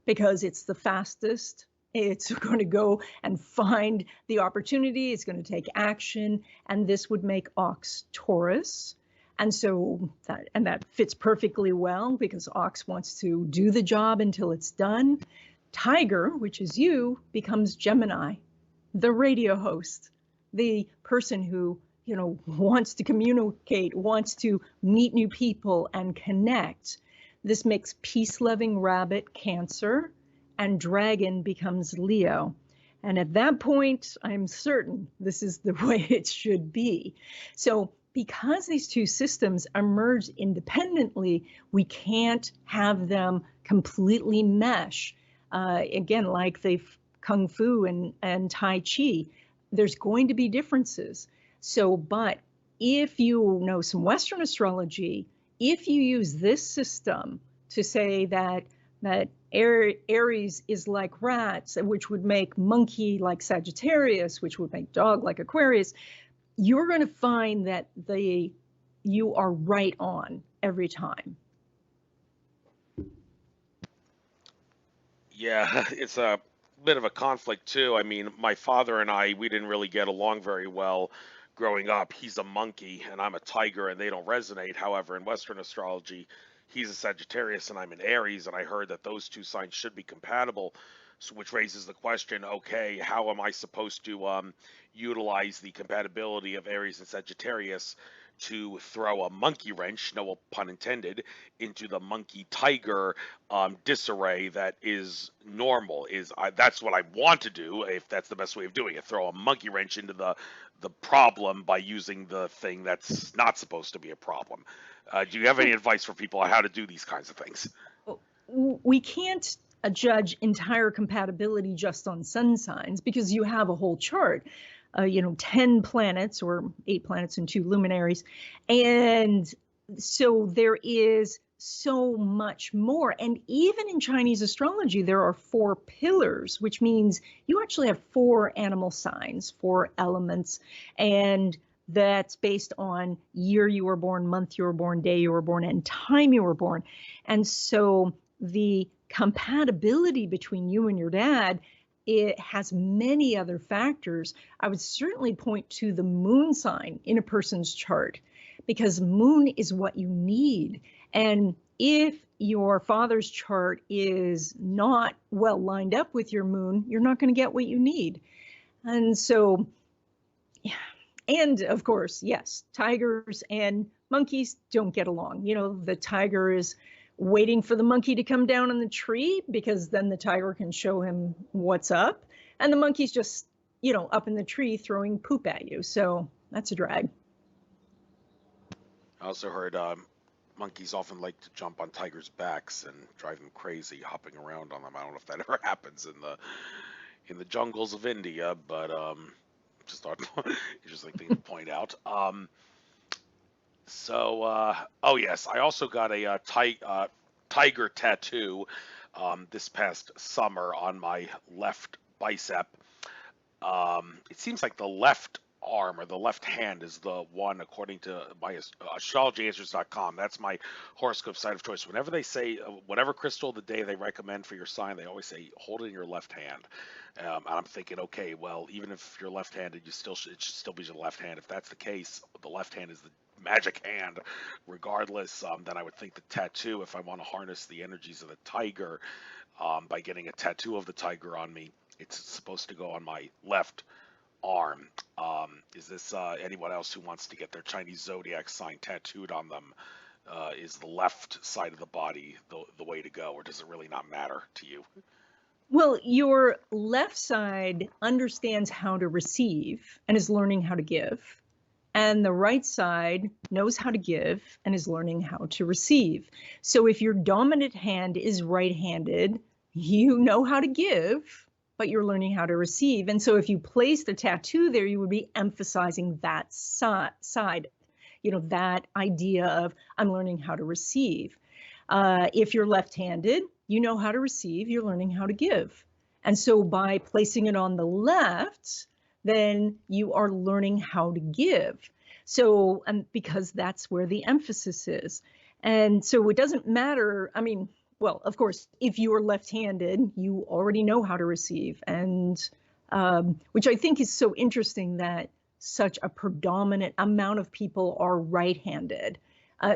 because it's the fastest. It's going to go and find the opportunity. It's going to take action. And this would make Ox Taurus. And so that fits perfectly well because Ox wants to do the job until it's done. Tiger, which is you, becomes Gemini, the radio host, the person who, wants to communicate, wants to meet new people and connect. This makes peace-loving Rabbit Cancer, and Dragon becomes Leo. And at that point, I'm certain this is the way it should be. So because these two systems emerge independently, we can't have them completely mesh. Again, like the Kung Fu and Tai Chi, there's going to be differences. So, but if you know some Western astrology, if you use this system to say that Aries is like rats, which would make monkey like Sagittarius, which would make dog like Aquarius, you're going to find that you are right on every time. Yeah, it's a bit of a conflict too. I mean, my father and we didn't really get along very well growing up. He's a monkey and I'm a tiger, and they don't resonate. However, in Western astrology, he's a Sagittarius and I'm an Aries, and I heard that those two signs should be compatible. So, which raises the question, okay, how am I supposed to utilize the compatibility of Aries and Sagittarius to throw a monkey wrench, no pun intended, into the monkey tiger disarray that is normal? That's what I want to do, if that's the best way of doing it. Throw a monkey wrench into the problem by using the thing that's not supposed to be a problem. Do you have any advice for people on how to do these kinds of things? We can't judge entire compatibility just on sun signs because you have a whole chart. 10 planets or 8 planets and 2 luminaries. And so there is so much more. And even in Chinese astrology, there are 4 pillars, which means you actually have 4 animal signs, 4 elements. And that's based on year you were born, month you were born, day you were born, and time you were born. And so the compatibility between you and your dad, it has many other factors. I would certainly point to the moon sign in a person's chart because moon is what you need. And if your father's chart is not well lined up with your moon, you're not going to get what you need. And so, and of course, yes, tigers and monkeys don't get along. The tiger is waiting for the monkey to come down on the tree because then the tiger can show him what's up. And the monkey's just, up in the tree throwing poop at you. So that's a drag. I also heard monkeys often like to jump on tigers' backs and drive them crazy, hopping around on them. I don't know if that ever happens in the jungles of India, but just thought interesting thing to point out. Oh yes, I also got a tiger tattoo this past summer on my left bicep. It seems like the left arm or the left hand is the one, according to my astrologyanswers.com. That's my horoscope site of choice. Whenever they say whatever crystal of the day they recommend for your sign, they always say hold it in your left hand. And I'm thinking, okay, well, even if you're left-handed, it should still be your left hand. If that's the case, the left hand is the magic hand regardless. Then I would think the tattoo, if I want to harness the energies of the tiger by getting a tattoo of the tiger on me, it's supposed to go on my left arm. Is this anyone else who wants to get their Chinese zodiac sign tattooed on them? Is the left side of the body the way to go, or does it really not matter to you? Well, your left side understands how to receive and is learning how to give. And the right side knows how to give and is learning how to receive. So if your dominant hand is right-handed, you know how to give, but you're learning how to receive. And so if you placed a tattoo there, you would be emphasizing that side, that idea of I'm learning how to receive. If you're left-handed, you know how to receive, you're learning how to give. And so by placing it on the left, then you are learning how to give. So, because that's where the emphasis is. And so it doesn't matter. I mean, well, of course, if you are left-handed, you already know how to receive. And which I think is so interesting that such a predominant amount of people are right-handed.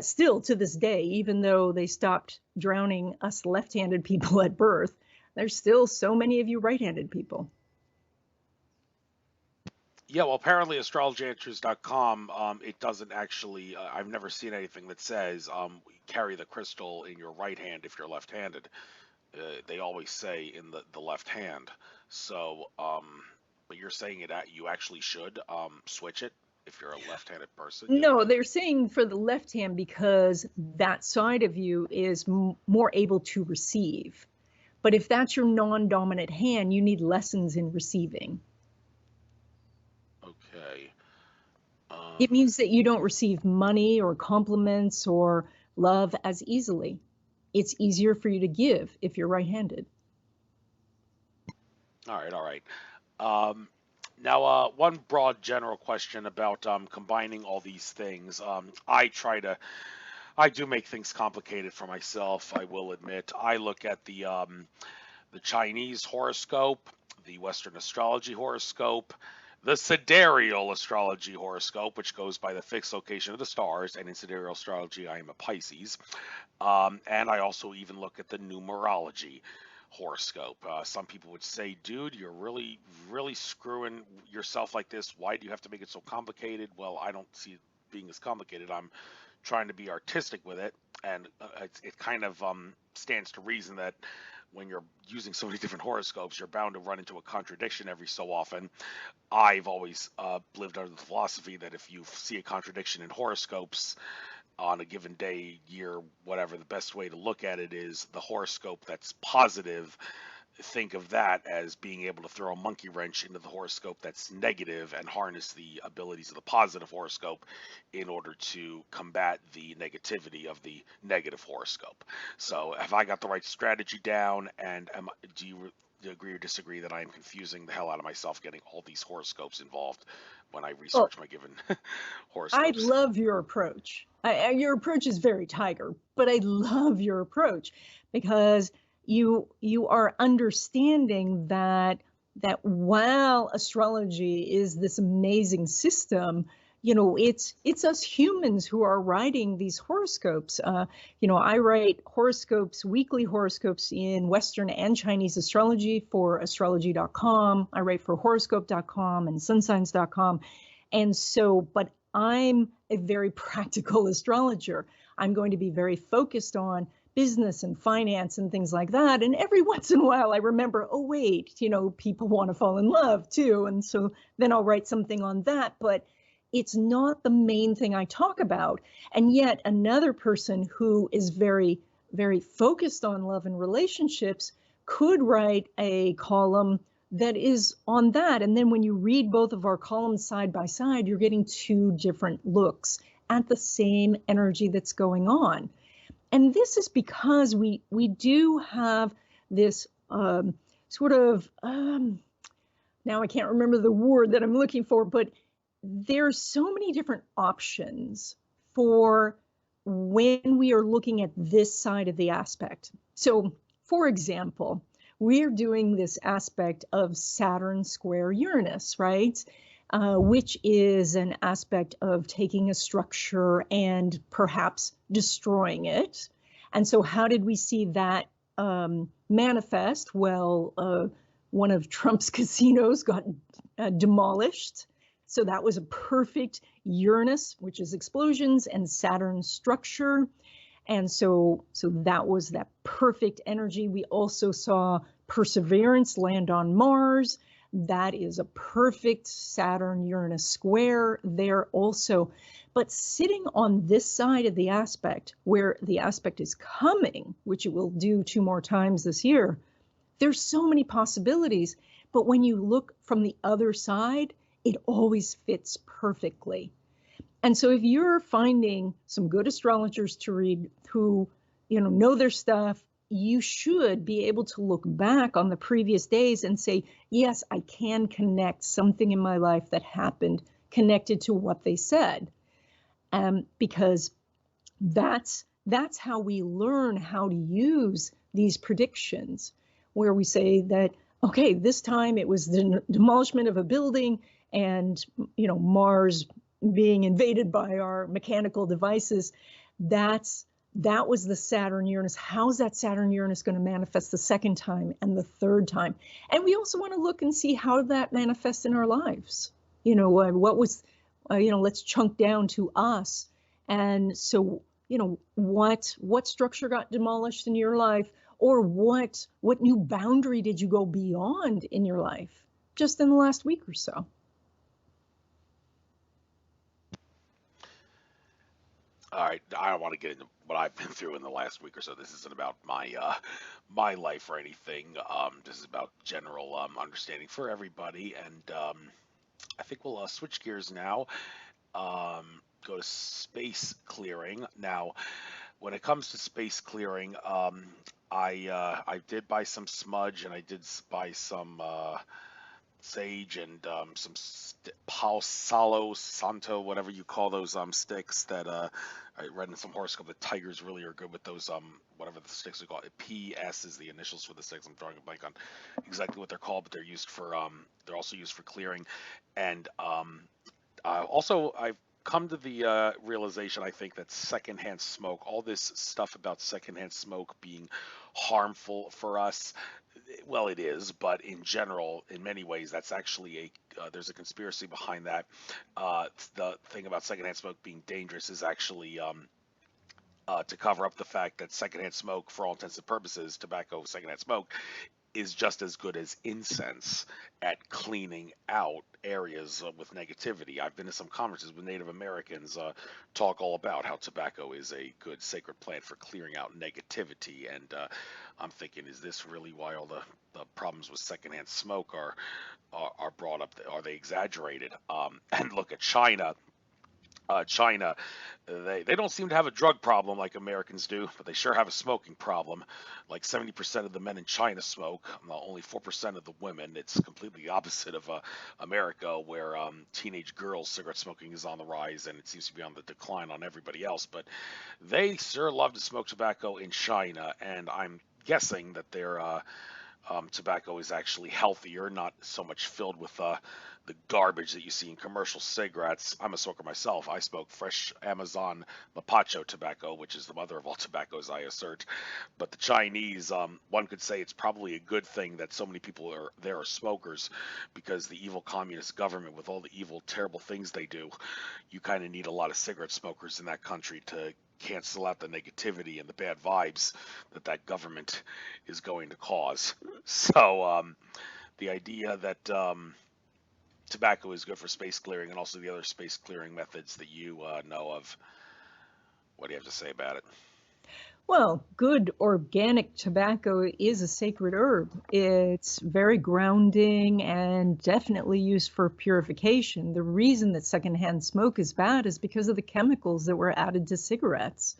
Still to this day, even though they stopped drowning us left-handed people at birth, there's still so many of you right-handed people. Yeah, well, apparently astrologyanswers.com, it doesn't actually, I've never seen anything that says carry the crystal in your right hand if you're left-handed. They always say in the left hand. So, but you're saying you actually should switch it if you're a left-handed person? No, they're saying for the left hand because that side of you is more able to receive. But if that's your non-dominant hand, you need lessons in receiving. Okay. It means that you don't receive money or compliments or love as easily. It's easier for you to give if you're right-handed. All right. Now, one broad general question about combining all these things. I do make things complicated for myself, I will admit. I look at the Chinese horoscope, the Western astrology horoscope, the sidereal astrology horoscope, which goes by the fixed location of the stars, and in sidereal astrology, I am a Pisces. And I also even look at the numerology horoscope. Some people would say, dude, you're really, really screwing yourself like this. Why do you have to make it so complicated? Well, I don't see it being as complicated. I'm trying to be artistic with it, and it kind of stands to reason that when you're using so many different horoscopes, you're bound to run into a contradiction every so often. I've always lived under the philosophy that if you see a contradiction in horoscopes on a given day, year, whatever, the best way to look at it is the horoscope that's positive. Think of that as being able to throw a monkey wrench into the horoscope that's negative and harness the abilities of the positive horoscope in order to combat the negativity of the negative horoscope. So have I got the right strategy down? And do you agree or disagree that I am confusing the hell out of myself getting all these horoscopes involved when I research my given horoscopes? I love your approach. Your approach is very tiger, but I love your approach because you are understanding that while astrology is this amazing system, it's us humans who are writing these horoscopes. I write horoscopes, weekly horoscopes in Western and Chinese astrology for astrology.com. I write for horoscope.com and sunsigns.com. And so, but I'm a very practical astrologer. I'm going to be very focused on business and finance and things like that. And every once in a while I remember, oh wait, people want to fall in love too. And so then I'll write something on that, but it's not the main thing I talk about. And yet another person who is very, very focused on love and relationships could write a column that is on that. And then when you read both of our columns side by side, you're getting two different looks at the same energy that's going on. And this is because we do have this sort of, now I can't remember the word that I'm looking for, but there's so many different options for when we are looking at this side of the aspect. So, for example, we're doing this aspect of Saturn square Uranus, right? Which is an aspect of taking a structure and perhaps destroying it. And so how did we see that manifest? Well, one of Trump's casinos got demolished. So that was a perfect Uranus, which is explosions, and Saturn structure. And so that was that perfect energy. We also saw Perseverance land on Mars. That is a perfect Saturn-Uranus square there also. But sitting on this side of the aspect, where the aspect is coming, which it will do 2 more times this year, there's so many possibilities But when you look from the other side, it always fits perfectly. And so if you're finding some good astrologers to read who, know their stuff, you should be able to look back on the previous days and say, yes, I can connect something in my life that happened connected to what they said. Because that's how we learn how to use these predictions, where we say that, okay, this time it was the demolishment of a building and, Mars being invaded by our mechanical devices. That was the Saturn-Uranus. How's that Saturn-Uranus going to manifest the second time and the third time? And we also want to look and see how that manifests in our lives. What was, let's chunk down to us. And so, what structure got demolished in your life, or what new boundary did you go beyond in your life just in the last week or so? All right, I don't want to get into what I've been through in the last week or so. This isn't about my life or anything. This is about general understanding for everybody, and I think we'll switch gears now. Go to space clearing. Now, when it comes to space clearing, I did buy some smudge, and I did buy some sage and some Palo Santo, whatever you call those sticks that I read in some horoscope that tigers really are good with those whatever the sticks are called. PS is the initials for the sticks. I'm drawing a blank on exactly what they're called, but they're used for they're also used for clearing. And also I've come to the realization, I think, that secondhand smoke, all this stuff about secondhand smoke being harmful for us, well, it is, but in general, in many ways, that's actually there's a conspiracy behind that. The thing about secondhand smoke being dangerous is actually to cover up the fact that secondhand smoke, for all intents and purposes, tobacco secondhand smoke, is just as good as incense at cleaning out areas with negativity. I've been to some conferences with Native Americans talk all about how tobacco is a good sacred plant for clearing out negativity, and I'm thinking, is this really why all the problems with secondhand smoke are brought up? Are they exaggerated? And look at China. China, they don't seem to have a drug problem like Americans do, but they sure have a smoking problem. Like 70% of the men in China smoke, only 4% of the women. It's completely opposite of America, where teenage girls cigarette smoking is on the rise, and it seems to be on the decline on everybody else. But they sure love to smoke tobacco in China, and I'm guessing that their tobacco is actually healthier, not so much filled with the garbage that you see in commercial cigarettes. I'm a smoker myself. I smoke fresh Amazon Mapacho tobacco, which is the mother of all tobaccos, I assert. But the Chinese, one could say it's probably a good thing that so many people are smokers, because the evil communist government, with all the evil, terrible things they do, you kind of need a lot of cigarette smokers in that country to cancel out the negativity and the bad vibes that government is going to cause. So the idea that tobacco is good for space clearing, and also the other space clearing methods that you know of, what do you have to say about it? Well, good organic tobacco is a sacred herb. It's very grounding and definitely used for purification. The reason that secondhand smoke is bad is because of the chemicals that were added to cigarettes.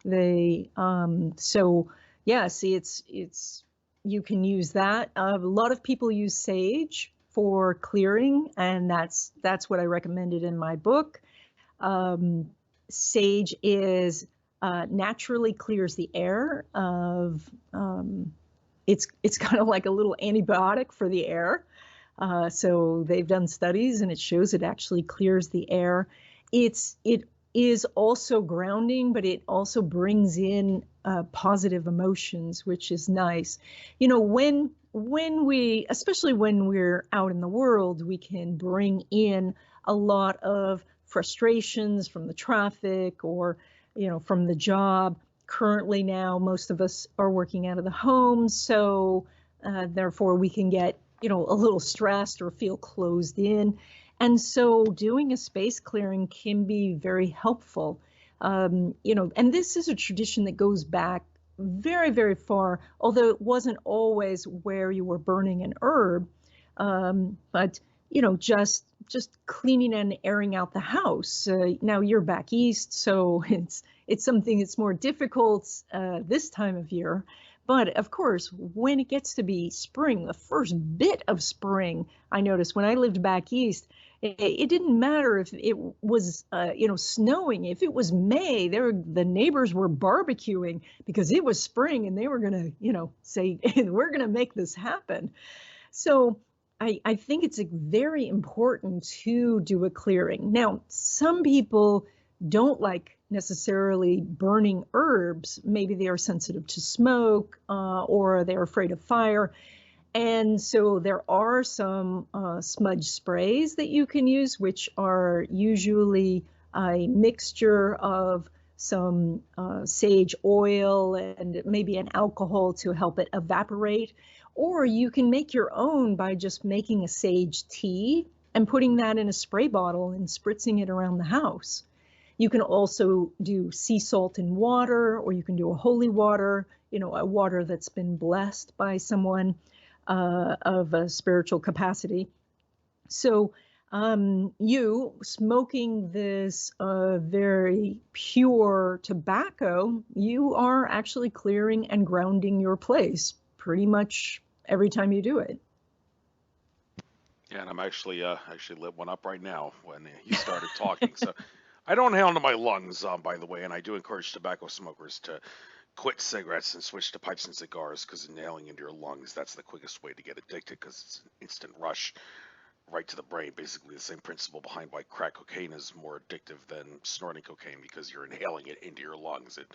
So yeah, see, it's you can use that. A lot of people use sage for clearing, and that's what I recommended in my book. Sage is naturally clears the air of, it's kind of like a little antibiotic for the air. So they've done studies and it shows it actually clears the air. It is also grounding, but it also brings in positive emotions, which is nice. When we, especially when we're out in the world, we can bring in a lot of frustrations from the traffic or from the job. Currently now, most of us are working out of the home, so therefore we can get, a little stressed or feel closed in. And so doing a space clearing can be very helpful. And this is a tradition that goes back very, very far, although it wasn't always where you were burning an herb. But just cleaning and airing out the house. Now you're back east, so it's something that's more difficult this time of year. But of course, when it gets to be spring, the first bit of spring, I noticed when I lived back east, it didn't matter if it was snowing. If it was May, the neighbors were barbecuing because it was spring, and they were gonna say we're gonna make this happen. So I think it's very important to do a clearing. Now, some people don't like necessarily burning herbs. Maybe they are sensitive to smoke or they're afraid of fire. And so there are some smudge sprays that you can use, which are usually a mixture of some sage oil and maybe an alcohol to help it evaporate. Or you can make your own by just making a sage tea and putting that in a spray bottle and spritzing it around the house. You can also do sea salt and water, or you can do a holy water, a water that's been blessed by someone of a spiritual capacity. So you smoking this very pure tobacco, you are actually clearing and grounding your place pretty much every time you do it. Yeah, and I'm actually lit one up right now when you started talking. So I don't inhale into my lungs, by the way, and I do encourage tobacco smokers to quit cigarettes and switch to pipes and cigars, because inhaling into your lungs, that's the quickest way to get addicted, because it's an instant rush right to the brain. Basically the same principle behind why crack cocaine is more addictive than snorting cocaine, because you're inhaling it into your lungs. It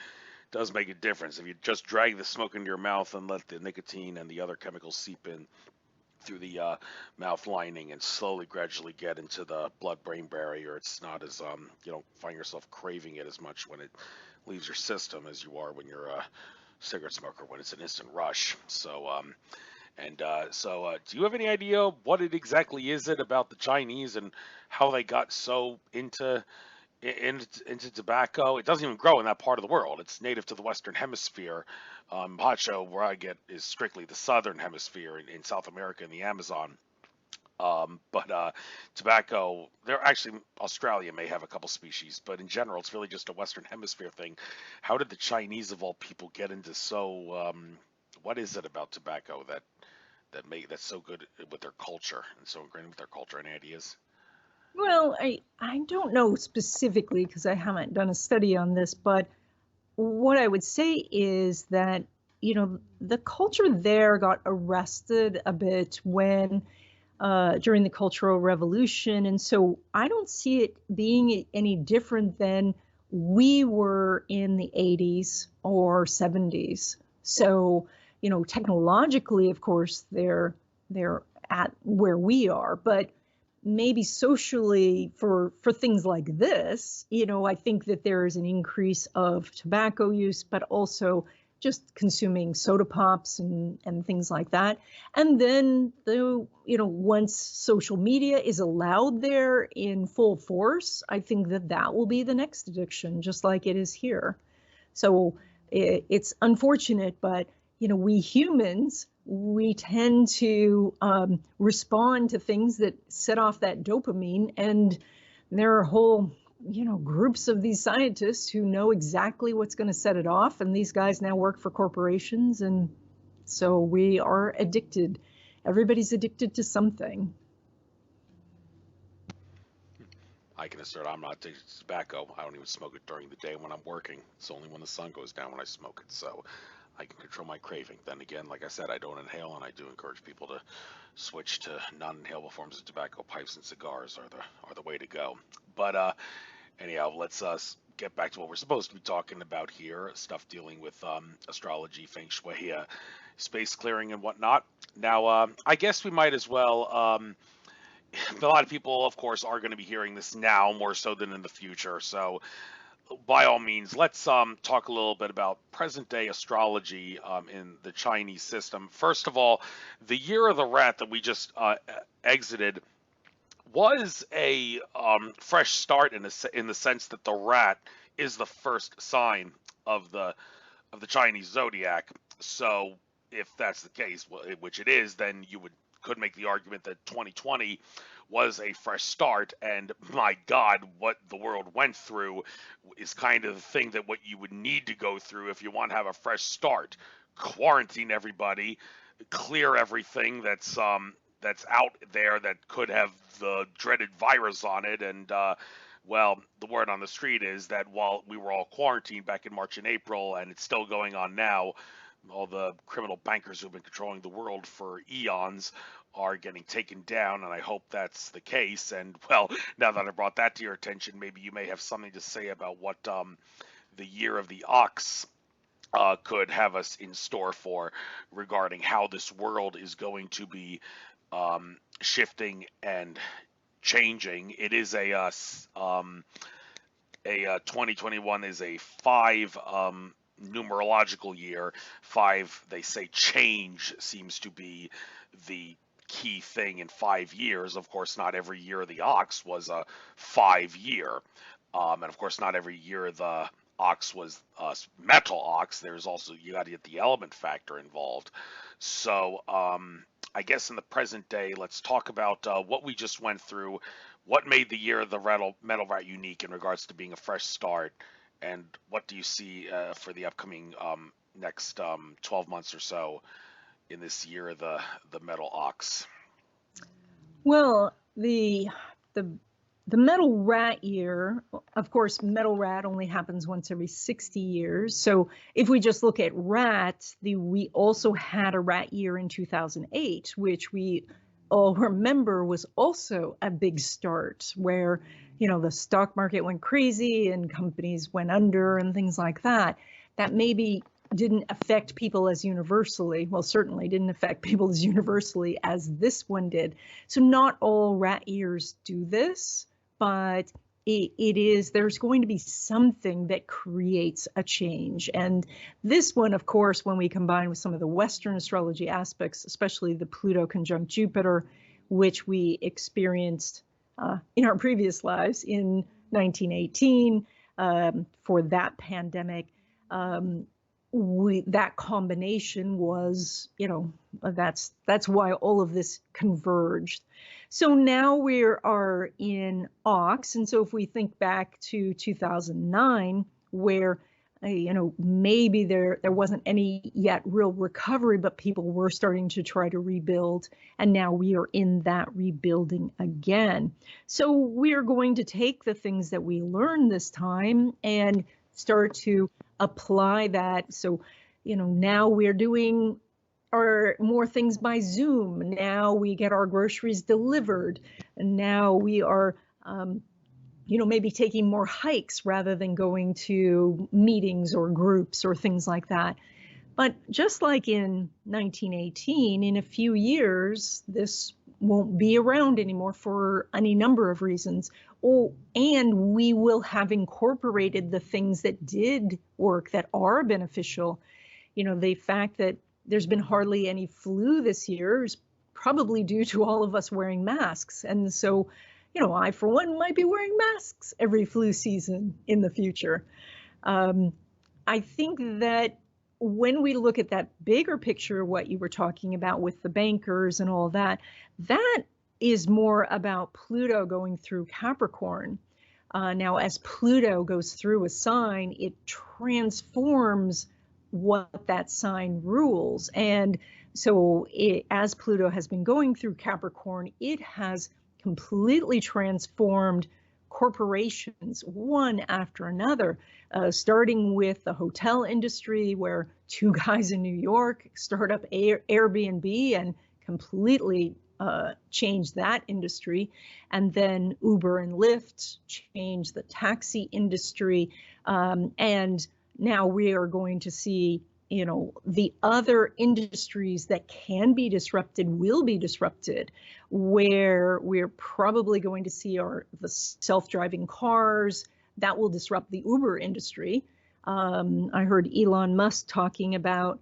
does make a difference. If you just drag the smoke into your mouth and let the nicotine and the other chemicals seep in through the mouth lining and slowly, gradually get into the blood-brain barrier, it's not as you don't find yourself craving it as much when it leaves your system as you are when you're a cigarette smoker, when it's an instant rush. So do you have any idea what it exactly is it about the Chinese and how they got so into tobacco? It doesn't even grow in that part of the world. It's native to the Western Hemisphere. Hacho, where I get, is strictly the Southern Hemisphere in South America and the Amazon. But tobacco, there actually, Australia may have a couple species, but in general, it's really just a Western Hemisphere thing. How did the Chinese of all people get into what is it about tobacco that's so good with their culture and so ingrained with their culture? Any ideas? Well, I don't know specifically because I haven't done a study on this, but what I would say is that, the culture there got arrested a bit when during the Cultural Revolution. And so I don't see it being any different than we were in the 80s or 70s. So, technologically, of course, they're at where we are, but maybe socially for things like this, I think that there is an increase of tobacco use, but also just consuming soda pops and things like that. And then once social media is allowed there in full force, I think that will be the next addiction, just like it is here. So it's unfortunate, but we humans, we tend to respond to things that set off that dopamine, and there are whole groups of these scientists who know exactly what's going to set it off, and these guys now work for corporations, and so we are addicted. Everybody's addicted to something. I can assert I'm not addicted to tobacco. I don't even smoke it during the day when I'm working. It's only when the sun goes down when I smoke it. So I can control my craving. Then again, like I said, I don't inhale, and I do encourage people to switch to non-inhalable forms of tobacco. Pipes and cigars are the way to go. But anyhow, let's get back to what we're supposed to be talking about here. Stuff dealing with astrology, Feng Shui, space clearing, and whatnot. Now, I guess we might as well. A lot of people, of course, are going to be hearing this now more so than in the future. So by all means, let's talk a little bit about present-day astrology in the Chinese system. First of all, the year of the rat that we just exited was a fresh start in the sense that the rat is the first sign of the Chinese zodiac. So if that's the case, which it is, then you would could make the argument that 2020 was a fresh start, and my God, what the world went through is kind of the thing that what you would need to go through if you want to have a fresh start. Quarantine everybody, clear everything that's out there that could have the dreaded virus on it, and well, the word on the street is that while we were all quarantined back in March and April, and it's still going on now, all the criminal bankers who've been controlling the world for eons are getting taken down, and I hope that's the case. And well, now that I brought that to your attention, maybe you may have something to say about what the year of the ox could have us in store for regarding how this world is going to be shifting and changing. It is a 2021 is a 5 numerological year. 5, they say change seems to be the key thing in 5 years. Of course, not every year of the ox was a 5 year. And of course, not every year the ox was metal ox. There's also, you got to get the element factor involved. So I guess in the present day, let's talk about what we just went through, what made the year of the metal rat unique in regards to being a fresh start, and what do you see for the upcoming next 12 months or so in this year of the metal ox? Well, the metal rat year, of course, metal rat only happens once every 60 years. So if we just look at rat, we also had a rat year in 2008, which we all remember was also a big start where, you know, the stock market went crazy and companies went under and things like that. That maybe didn't affect people as universally, well, certainly didn't affect people as universally as this one did. So not all rat years do this, but there's going to be something that creates a change. And this one, of course, when we combine with some of the Western astrology aspects, especially the Pluto conjunct Jupiter, which we experienced in our previous lives in 1918 for that pandemic, that combination was, you know, that's why all of this converged. So now we are in Ox, and so if we think back to 2009, where you know, maybe there wasn't any yet real recovery, but people were starting to try to rebuild, and now we are in that rebuilding again. So we are going to take the things that we learned this time and start to apply that. So, you know, now we're doing more things by Zoom. Now we get our groceries delivered, and now we are, you know, maybe taking more hikes rather than going to meetings or groups or things like that. But just like in 1918, in a few years, this won't be around anymore for any number of reasons. Oh, and we will have incorporated the things that did work, that are beneficial. You know, the fact that there's been hardly any flu this year is probably due to all of us wearing masks. And so, you know, I, for one, might be wearing masks every flu season in the future. I think that when we look at that bigger picture, what you were talking about with the bankers and all that, that is more about Pluto going through Capricorn. Now, as Pluto goes through a sign, it transforms what that sign rules. And so as Pluto has been going through Capricorn, it has completely transformed corporations one after another, starting with the hotel industry, where 2 guys in New York start up Airbnb and completely changed that industry. And then Uber and Lyft changed the taxi industry. And now we are going to see, you know, the other industries that can be disrupted will be disrupted, where we're probably going to see the self-driving cars that will disrupt the Uber industry. I heard Elon Musk talking about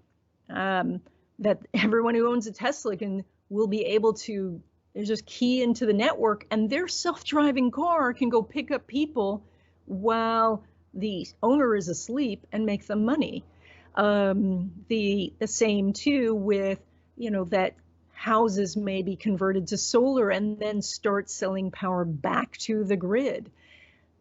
that everyone who owns a Tesla will be able to just key into the network, and their self-driving car can go pick up people while the owner is asleep and make them money. The same too with, you know, that houses may be converted to solar and then start selling power back to the grid.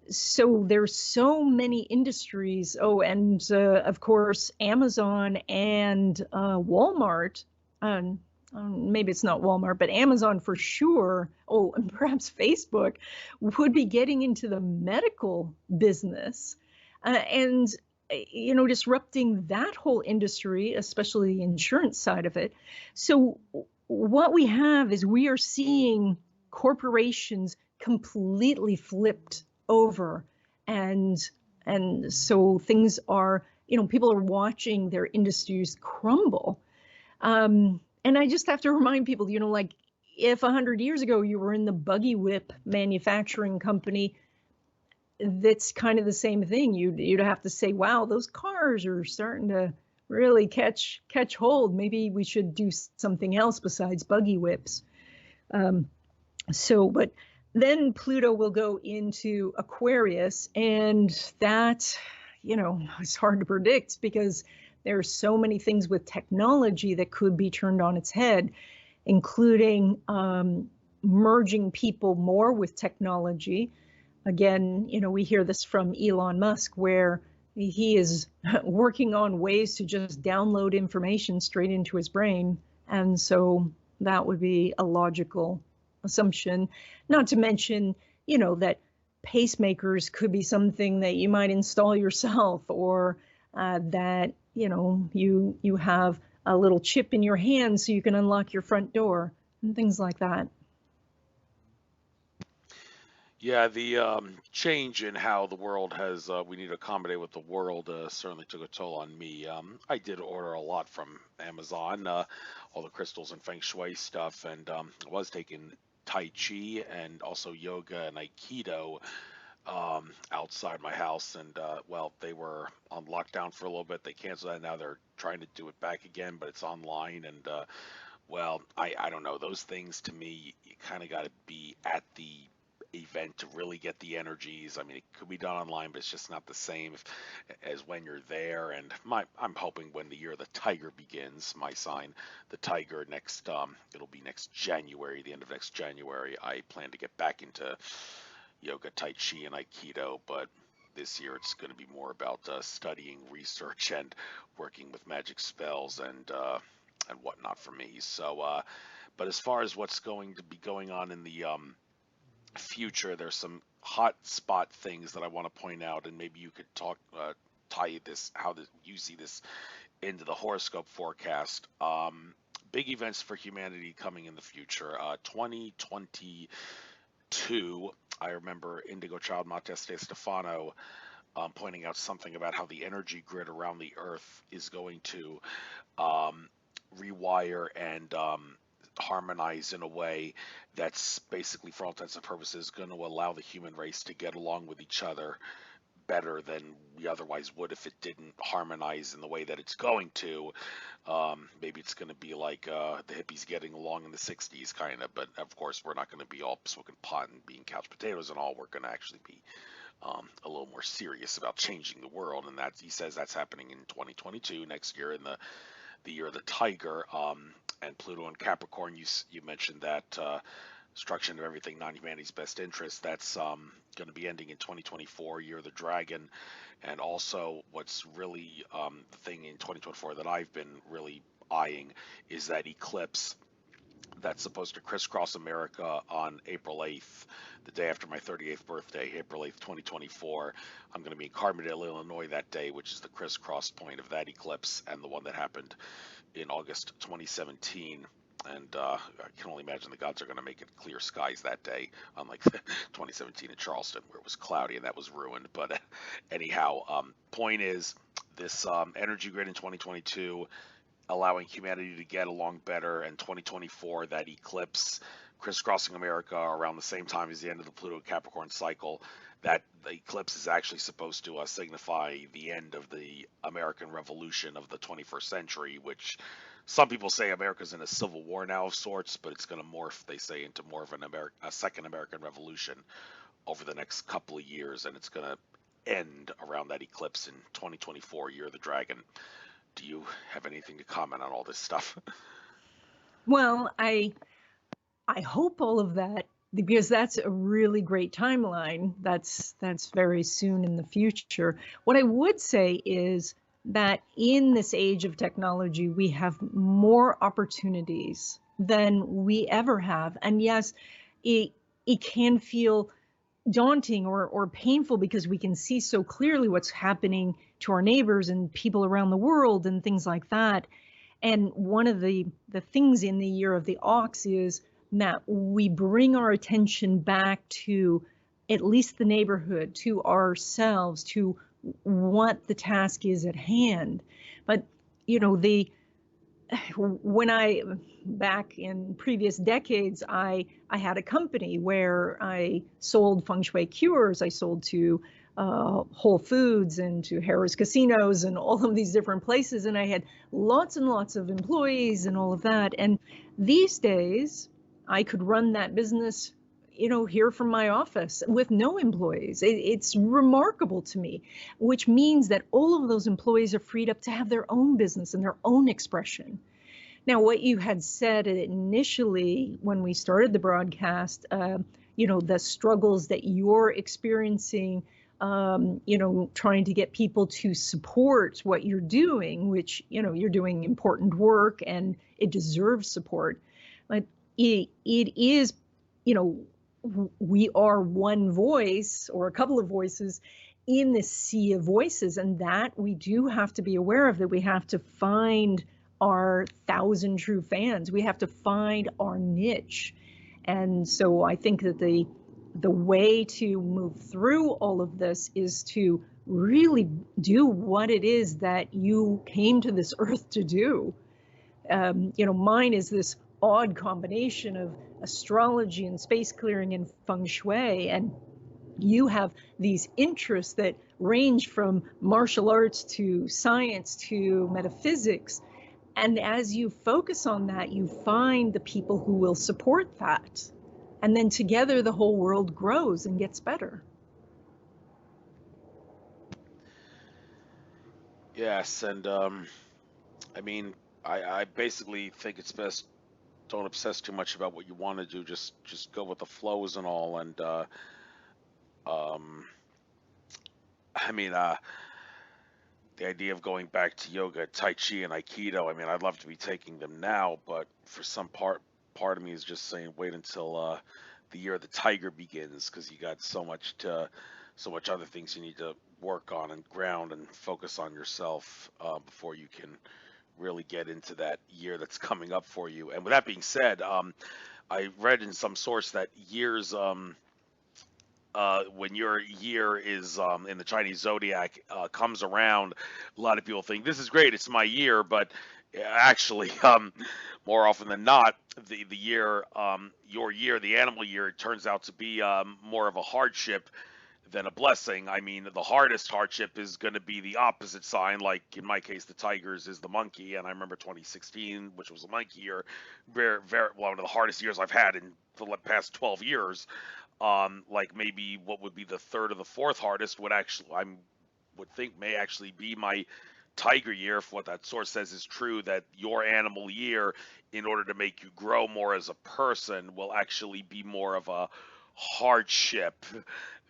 So there's so many industries. Oh, and of course, Amazon and Walmart. Maybe it's not Walmart, but Amazon for sure. Oh, and perhaps Facebook would be getting into the medical business, and disrupting that whole industry, especially the insurance side of it. So what we have is we are seeing corporations completely flipped over, and so things are, people are watching their industries crumble. And I just have to remind people, like, if 100 years ago you were in the buggy whip manufacturing company, that's kind of the same thing. You'd have to say, wow, those cars are starting to really catch hold. Maybe we should do something else besides buggy whips. But then Pluto will go into Aquarius, and that, it's hard to predict because there are so many things with technology that could be turned on its head, including merging people more with technology. Again, we hear this from Elon Musk, where he is working on ways to just download information straight into his brain. And so that would be a logical assumption. Not to mention, that pacemakers could be something that you might install yourself, or that, you have a little chip in your hand so you can unlock your front door and things like that. Yeah, the change in how the world has, we need to accommodate with the world, certainly took a toll on me. I did order a lot from Amazon, all the crystals and Feng Shui stuff, and I was taking Tai Chi and also yoga and Aikido outside my house. And, well, they were on lockdown for a little bit. They canceled that. Now they're trying to do it back again, but it's online. And, well, I don't know. Those things to me, you kind of got to be at the event to really get the energies. I mean, it could be done online, but it's just not the same as when you're there. And I'm hoping when the year of the tiger begins, my sign, the tiger, next it'll be next January, the end of next January, I plan to get back into yoga, Tai Chi, and Aikido. But this year it's going to be more about studying, research, and working with magic spells and whatnot for me. So, but as far as what's going to be going on in the future, there's some hot spot things that I want to point out, and maybe you could tie this, how you see this into the horoscope forecast. Big events for humanity coming in the future. 2022, I remember Indigo Child Mateste Stefano pointing out something about how the energy grid around the Earth is going to rewire and harmonize in a way that's basically, for all intents and purposes, going to allow the human race to get along with each other better than we otherwise would if it didn't harmonize in the way that it's going to. Maybe it's going to be like the hippies getting along in the 60s, kind of, but of course we're not going to be all smoking pot and being couch potatoes and all. We're going to actually be a little more serious about changing the world, and that, he says, that's happening in 2022, next year, in the year of the tiger. And Pluto and Capricorn, you mentioned that destruction of everything, non-humanity's best interest. That's going to be ending in 2024, year of the dragon. And also, what's really the thing in 2024 that I've been really eyeing is that eclipse that's supposed to crisscross America on April 8th, the day after my 38th birthday, April 8th, 2024. I'm going to be in Carbondale, Illinois that day, which is the crisscross point of that eclipse and the one that happened in August 2017. And I can only imagine the gods are going to make it clear skies that day, unlike 2017 in Charleston, where it was cloudy and that was ruined. But anyhow, point is, this energy grid in 2022, allowing humanity to get along better, and 2024, that eclipse crisscrossing America around the same time as the end of the Pluto Capricorn cycle. That the eclipse is actually supposed to signify the end of the American Revolution of the 21st century, which some people say America's in a civil war now of sorts, but it's going to morph, they say, into more of a second American Revolution over the next couple of years, and it's going to end around that eclipse in 2024, year of the dragon. Do you have anything to comment on all this stuff? Well, I hope all of that, because that's a really great timeline. That's very soon in the future. What I would say is that in this age of technology, we have more opportunities than we ever have. And yes, it it can feel daunting or painful because we can see so clearly what's happening to our neighbors and people around the world and things like that. And one of the things in the year of the ox is that we bring our attention back to at least the neighborhood, to ourselves, to what the task is at hand. But the when I back in previous decades, I had a company where I sold feng shui cures. I sold to Whole Foods and to Harrah's Casinos and all of these different places, and I had lots and lots of employees and all of that. And these days, I could run that business, here from my office with no employees. It's remarkable to me, which means that all of those employees are freed up to have their own business and their own expression. Now, what you had said initially when we started the broadcast, the struggles that you're experiencing, trying to get people to support what you're doing, which, you're doing important work and it deserves support. But it is, you know, we are one voice or a couple of voices in this sea of voices, and that we do have to be aware of, that we have to find our 1,000 true fans. We have to find our niche. And so I think that the way to move through all of this is to really do what it is that you came to this earth to do. Mine is this odd combination of astrology and space clearing and feng shui, and you have these interests that range from martial arts to science to metaphysics. And as you focus on that, you find the people who will support that. And then together the whole world grows and gets better. Yes, and I mean, I basically think it's best don't obsess too much about what you want to do. Just go with the flows and all. And um, I mean, the idea of going back to yoga, tai chi, and aikido. I mean, I'd love to be taking them now, but for some part of me is just saying wait until the year of the tiger begins, because you got so much other things you need to work on and ground and focus on yourself before you can really get into that year that's coming up for you. And with that being said, I read in some source that years, when your year is in the Chinese zodiac comes around, a lot of people think this is great, it's my year, but actually, more often than not, the year, your year, the animal year, it turns out to be more of a hardship than a blessing. I mean, the hardest hardship is going to be the opposite sign. Like in my case, the tigers is the monkey, and I remember 2016, which was a monkey year, very one of the hardest years I've had in the past 12 years. Like maybe what would be the third or the fourth hardest would actually, would think may actually be my tiger year, if what that source says is true, that your animal year, in order to make you grow more as a person, will actually be more of a hardship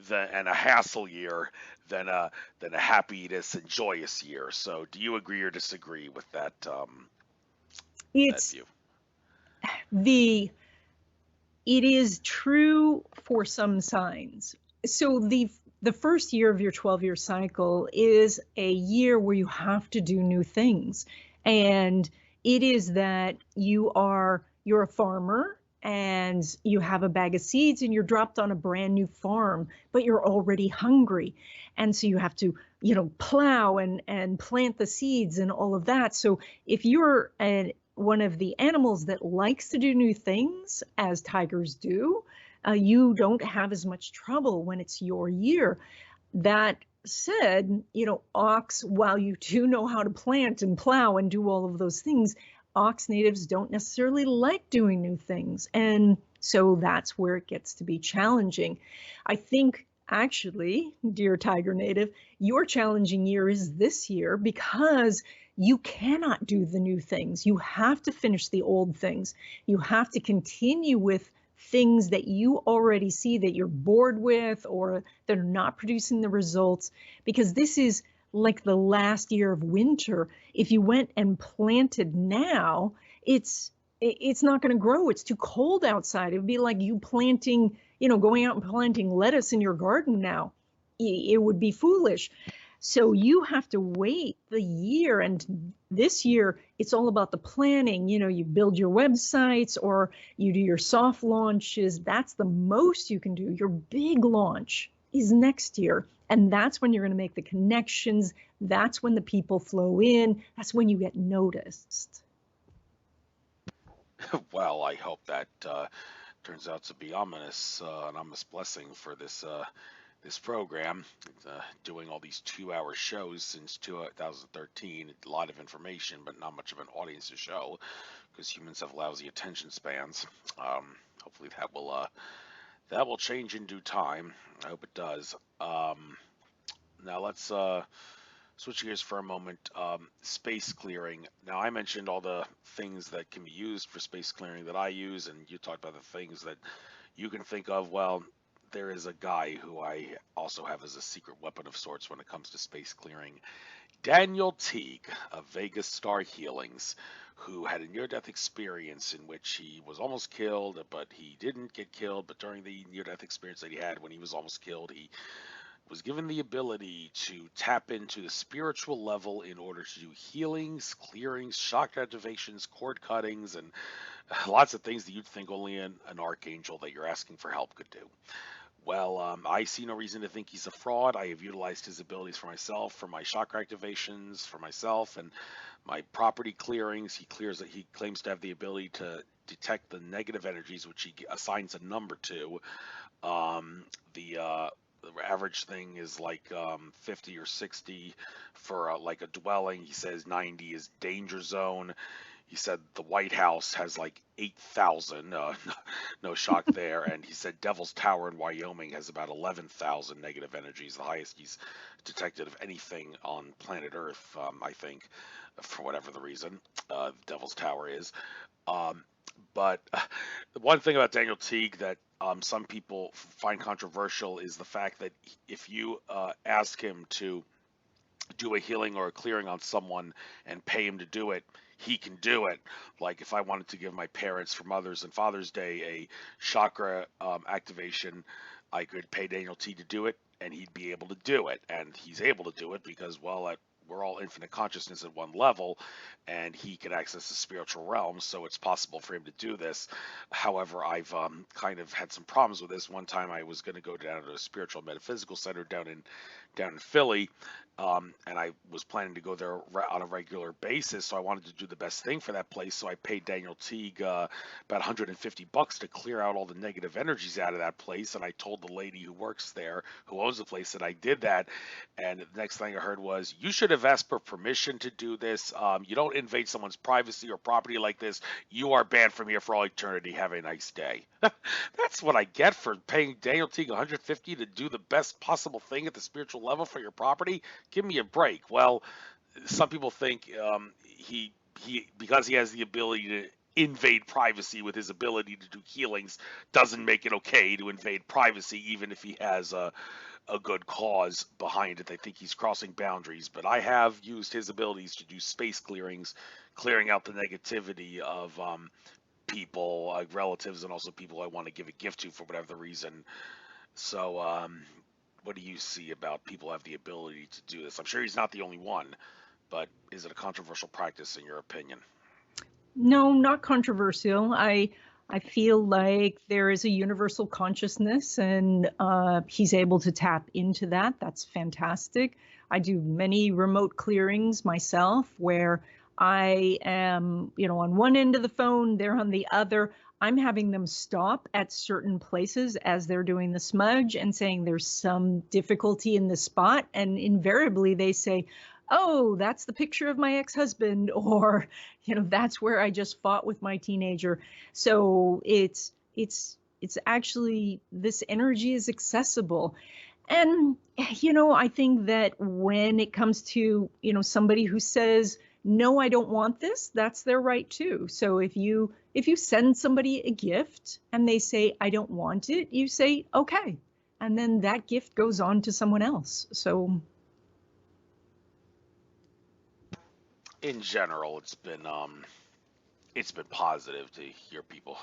and a hassle year than a happiness and joyous year. So do you agree or disagree with that that It's view? the it is true for some signs. So the first year of your 12-year cycle is a year where you have to do new things. And it is that you're a farmer and you have a bag of seeds and you're dropped on a brand new farm, but you're already hungry. And so you have to, plow and plant the seeds and all of that. So if you're one of the animals that likes to do new things, as tigers do, you don't have as much trouble when it's your year. That said, ox, while you do know how to plant and plow and do all of those things, ox natives don't necessarily like doing new things. And so that's where it gets to be challenging. I think actually, dear tiger native, your challenging year is this year, because you cannot do the new things. You have to finish the old things. You have to continue with things that you already see that you're bored with or that are not producing the results, because this is like the last year of winter. If you went and planted now, it's not going to grow. It's too cold outside. It would be like you planting, going out and planting lettuce in your garden now. It would be foolish. So you have to wait the year. And this year, it's all about the planning. You build your websites or you do your soft launches. That's the most you can do. Your big launch is next year. And that's when you're going to make the connections. That's when the people flow in. That's when you get noticed. Well, I hope that turns out to be ominous, an ominous blessing for this program. Doing all these 2-hour shows since 2013, a lot of information, but not much of an audience to show, because humans have lousy attention spans. Hopefully that will change in due time. I hope it does. Now let's switch gears for a moment. Space clearing. Now, I mentioned all the things that can be used for space clearing that I use, and you talked about the things that you can think of. Well, there is a guy who I also have as a secret weapon of sorts when it comes to space clearing. Daniel Teague of Vegas Star Healings, who had a near-death experience in which he was almost killed, but he didn't get killed. But during the near-death experience that he had when he was almost killed, he was given the ability to tap into the spiritual level in order to do healings, clearings, shock activations, cord cuttings, and lots of things that you'd think only an archangel that you're asking for help could do. Well, I see no reason to think he's a fraud. I have utilized his abilities for myself, for my chakra activations, for myself, and my property clearings. He claims to have the ability to detect the negative energies, which he assigns a number to. The average thing is like 50 or 60 for like a dwelling. He says 90 is danger zone. He said the White House has like 8,000, no shock there. And he said Devil's Tower in Wyoming has about 11,000 negative energies, the highest he's detected of anything on planet Earth, I think, for whatever the reason, Devil's Tower is. But the one thing about Daniel Teague that some people find controversial is the fact that if you ask him to do a healing or a clearing on someone and pay him to do it, he can do it. Like if I wanted to give my parents for Mother's and Father's Day a chakra activation, I could pay Daniel T to do it, and he'd be able to do it. And he's able to do it because, well, we're all infinite consciousness at one level, and he can access the spiritual realm, so it's possible for him to do this. However, I've kind of had some problems with this. One time I was going to go down to a spiritual metaphysical center down in Philly, and I was planning to go there on a regular basis, so I wanted to do the best thing for that place. So I paid Daniel Teague about $150 to clear out all the negative energies out of that place, and I told the lady who works there, who owns the place, that I did that. And the next thing I heard was, "You should have asked for permission to do this. You don't invade someone's privacy or property like this. You are banned from here for all eternity. Have a nice day." That's what I get for paying Daniel Teague $150 to do the best possible thing at the spiritual level for your property. Give me a break. Well, some people think he because he has the ability to invade privacy with his ability to do healings doesn't make it okay to invade privacy, even if he has a good cause behind it. They think he's crossing boundaries, but I have used his abilities to do space clearings, clearing out the negativity of people, relatives, and also people I want to give a gift to for whatever the reason. So, what do you see about people have the ability to do this? I'm sure he's not the only one, but is it a controversial practice in your opinion? No, not controversial. I feel like there is a universal consciousness, and he's able to tap into that. That's fantastic. I do many remote clearings myself where I am, on one end of the phone, they're on the other. I'm having them stop at certain places as they're doing the smudge and saying there's some difficulty in the spot. And invariably they say, "Oh, that's the picture of my ex-husband," or, "That's where I just fought with my teenager." So it's actually, this energy is accessible. And, I think that when it comes to, somebody who says, no, I don't want this, that's their right too. So if you send somebody a gift and they say, I don't want it, you say, okay. And then that gift goes on to someone else. So In general, it's been positive to hear people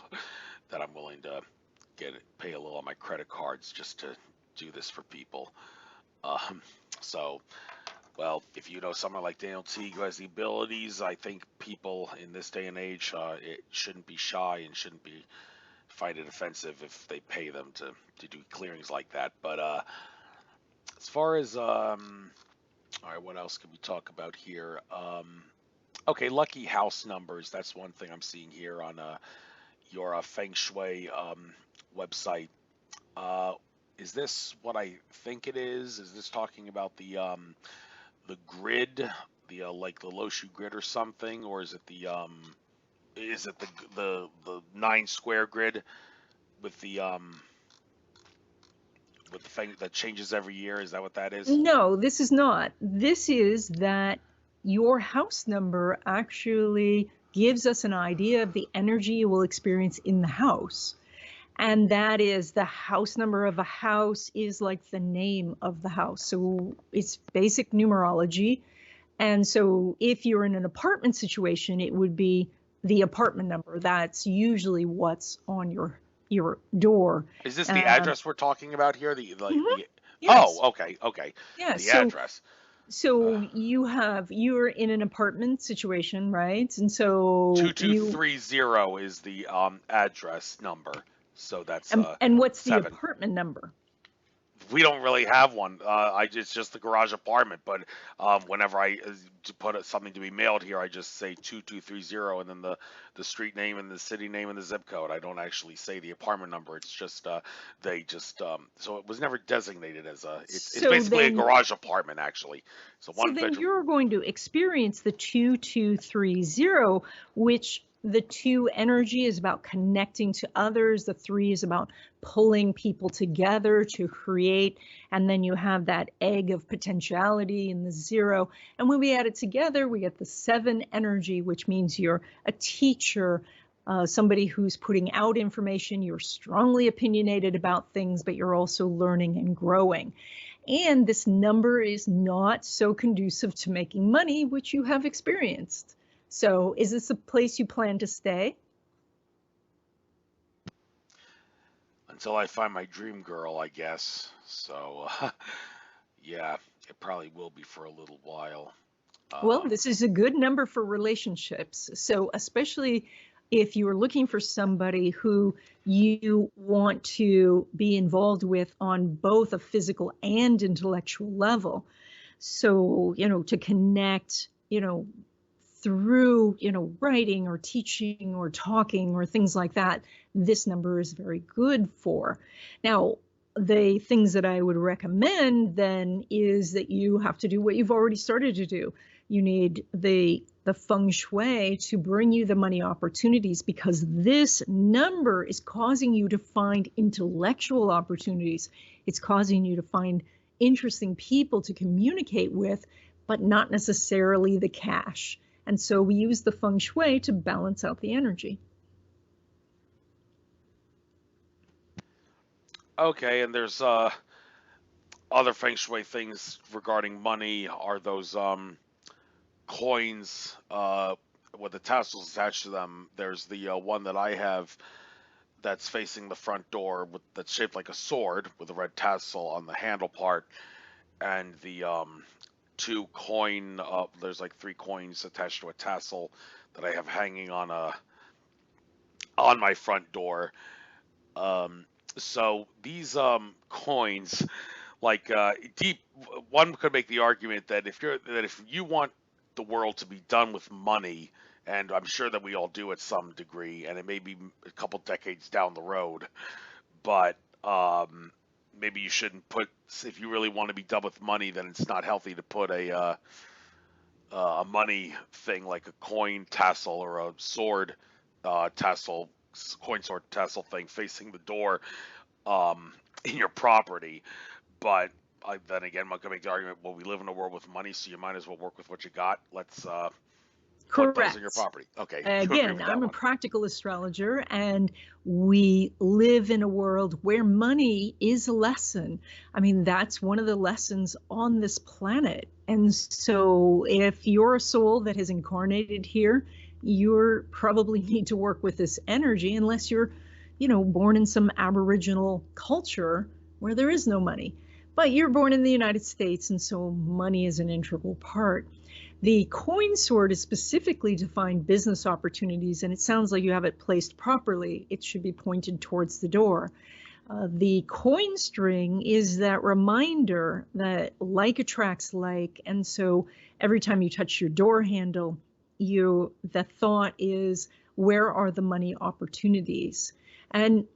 that I'm willing to pay a little on my credit cards just to do this for people. Um, so, well, if you know someone like Daniel T who has the abilities, I think people in this day and age, it shouldn't be shy and shouldn't be find it offensive if they pay them to do clearings like that. But as far as all right, what else can we talk about here? Okay, lucky house numbers. That's one thing I'm seeing here on your Feng Shui website. Uh, is this what I think it is? Is this talking about the grid, the like the Loshu grid or something, or is it the 9 square grid with the thing that changes every year? Is that what that is? no, this is not. This is that your house number actually gives us an idea of the energy you will experience in the house. And that is the house number of a house is like the name of the house. So it's basic numerology. And so if you're in an apartment situation, it would be the apartment number. That's usually what's on your door. Is this the address we're talking about here? Mhm, The yes. Oh, okay, okay. Yeah. The address. Uh, You're in an apartment situation, right? And so you 2230 is the address number. So that's and what's the 7. apartment number? We don't really have one. It's just the garage apartment. But whenever I to put something to be mailed here, I just say 2230 and then the street name and the city name and the zip code. I don't actually say the apartment number. It's just they just so it was never designated as a. It's So basically a then garage apartment actually. So So one then bedroom. you're going to experience the 2230, which the 2 energy is about connecting to others. The 3 is about pulling people together to create. And then you have that egg of potentiality in the 0. And when we add it together, we get the 7 energy, which means you're a teacher, somebody who's putting out information. You're strongly opinionated about things, but you're also learning and growing. And this number is not so conducive to making money, which you have experienced. So is this a place you plan to stay? Until I find my dream girl, I guess. So, yeah, it probably will be for a little while. Well, Um, this is a good number for relationships. So especially if you're looking for somebody who you want to be involved with on both a physical and intellectual level. So, to connect, through, writing or teaching or talking or things like that, this number is very good for. Now, the things that I would recommend then is that you have to do what you've already started to do. You need the feng shui to bring you the money opportunities, because this number is causing you to find intellectual opportunities. It's causing you to find interesting people to communicate with, but not necessarily the cash. And so we use the feng shui to balance out the energy. okay, and there's other feng shui things regarding money. Are those coins with the tassels attached to them? There's the one that I have that's facing the front door that's shaped like a sword with a red tassel on the handle part, and the 2 coin. There's like 3 coins attached to a tassel that I have hanging on my front door. Um, so these coins, like deep, one could make the argument that if you want the world to be done with money, and I'm sure that we all do at some degree, and it may be a couple decades down the road, but maybe you shouldn't put, if you really want to be done with money, then it's not healthy to put a money thing like a coin tassel or a sword tassel, coin sword tassel thing facing the door in your property. But then again, I'm gonna make the argument, well, we live in a world with money, so you might as well work with what you got. put those in your Correct. property. Okay, you agree Again, with that I'm a one. practical astrologer, and we live in a world where money is a lesson. I mean, that's one of the lessons on this planet. And so, if you're a soul that has incarnated here, you probably need to work with this energy, unless you're, born in some Aboriginal culture where there is no money. But you're born in the United States, and so money is an integral part. The coin sword is specifically to find business opportunities, and it sounds like you have it placed properly. It should be pointed towards the door. The coin string is that reminder that like attracts like, and so every time you touch your door handle, the thought is, where are the money opportunities? And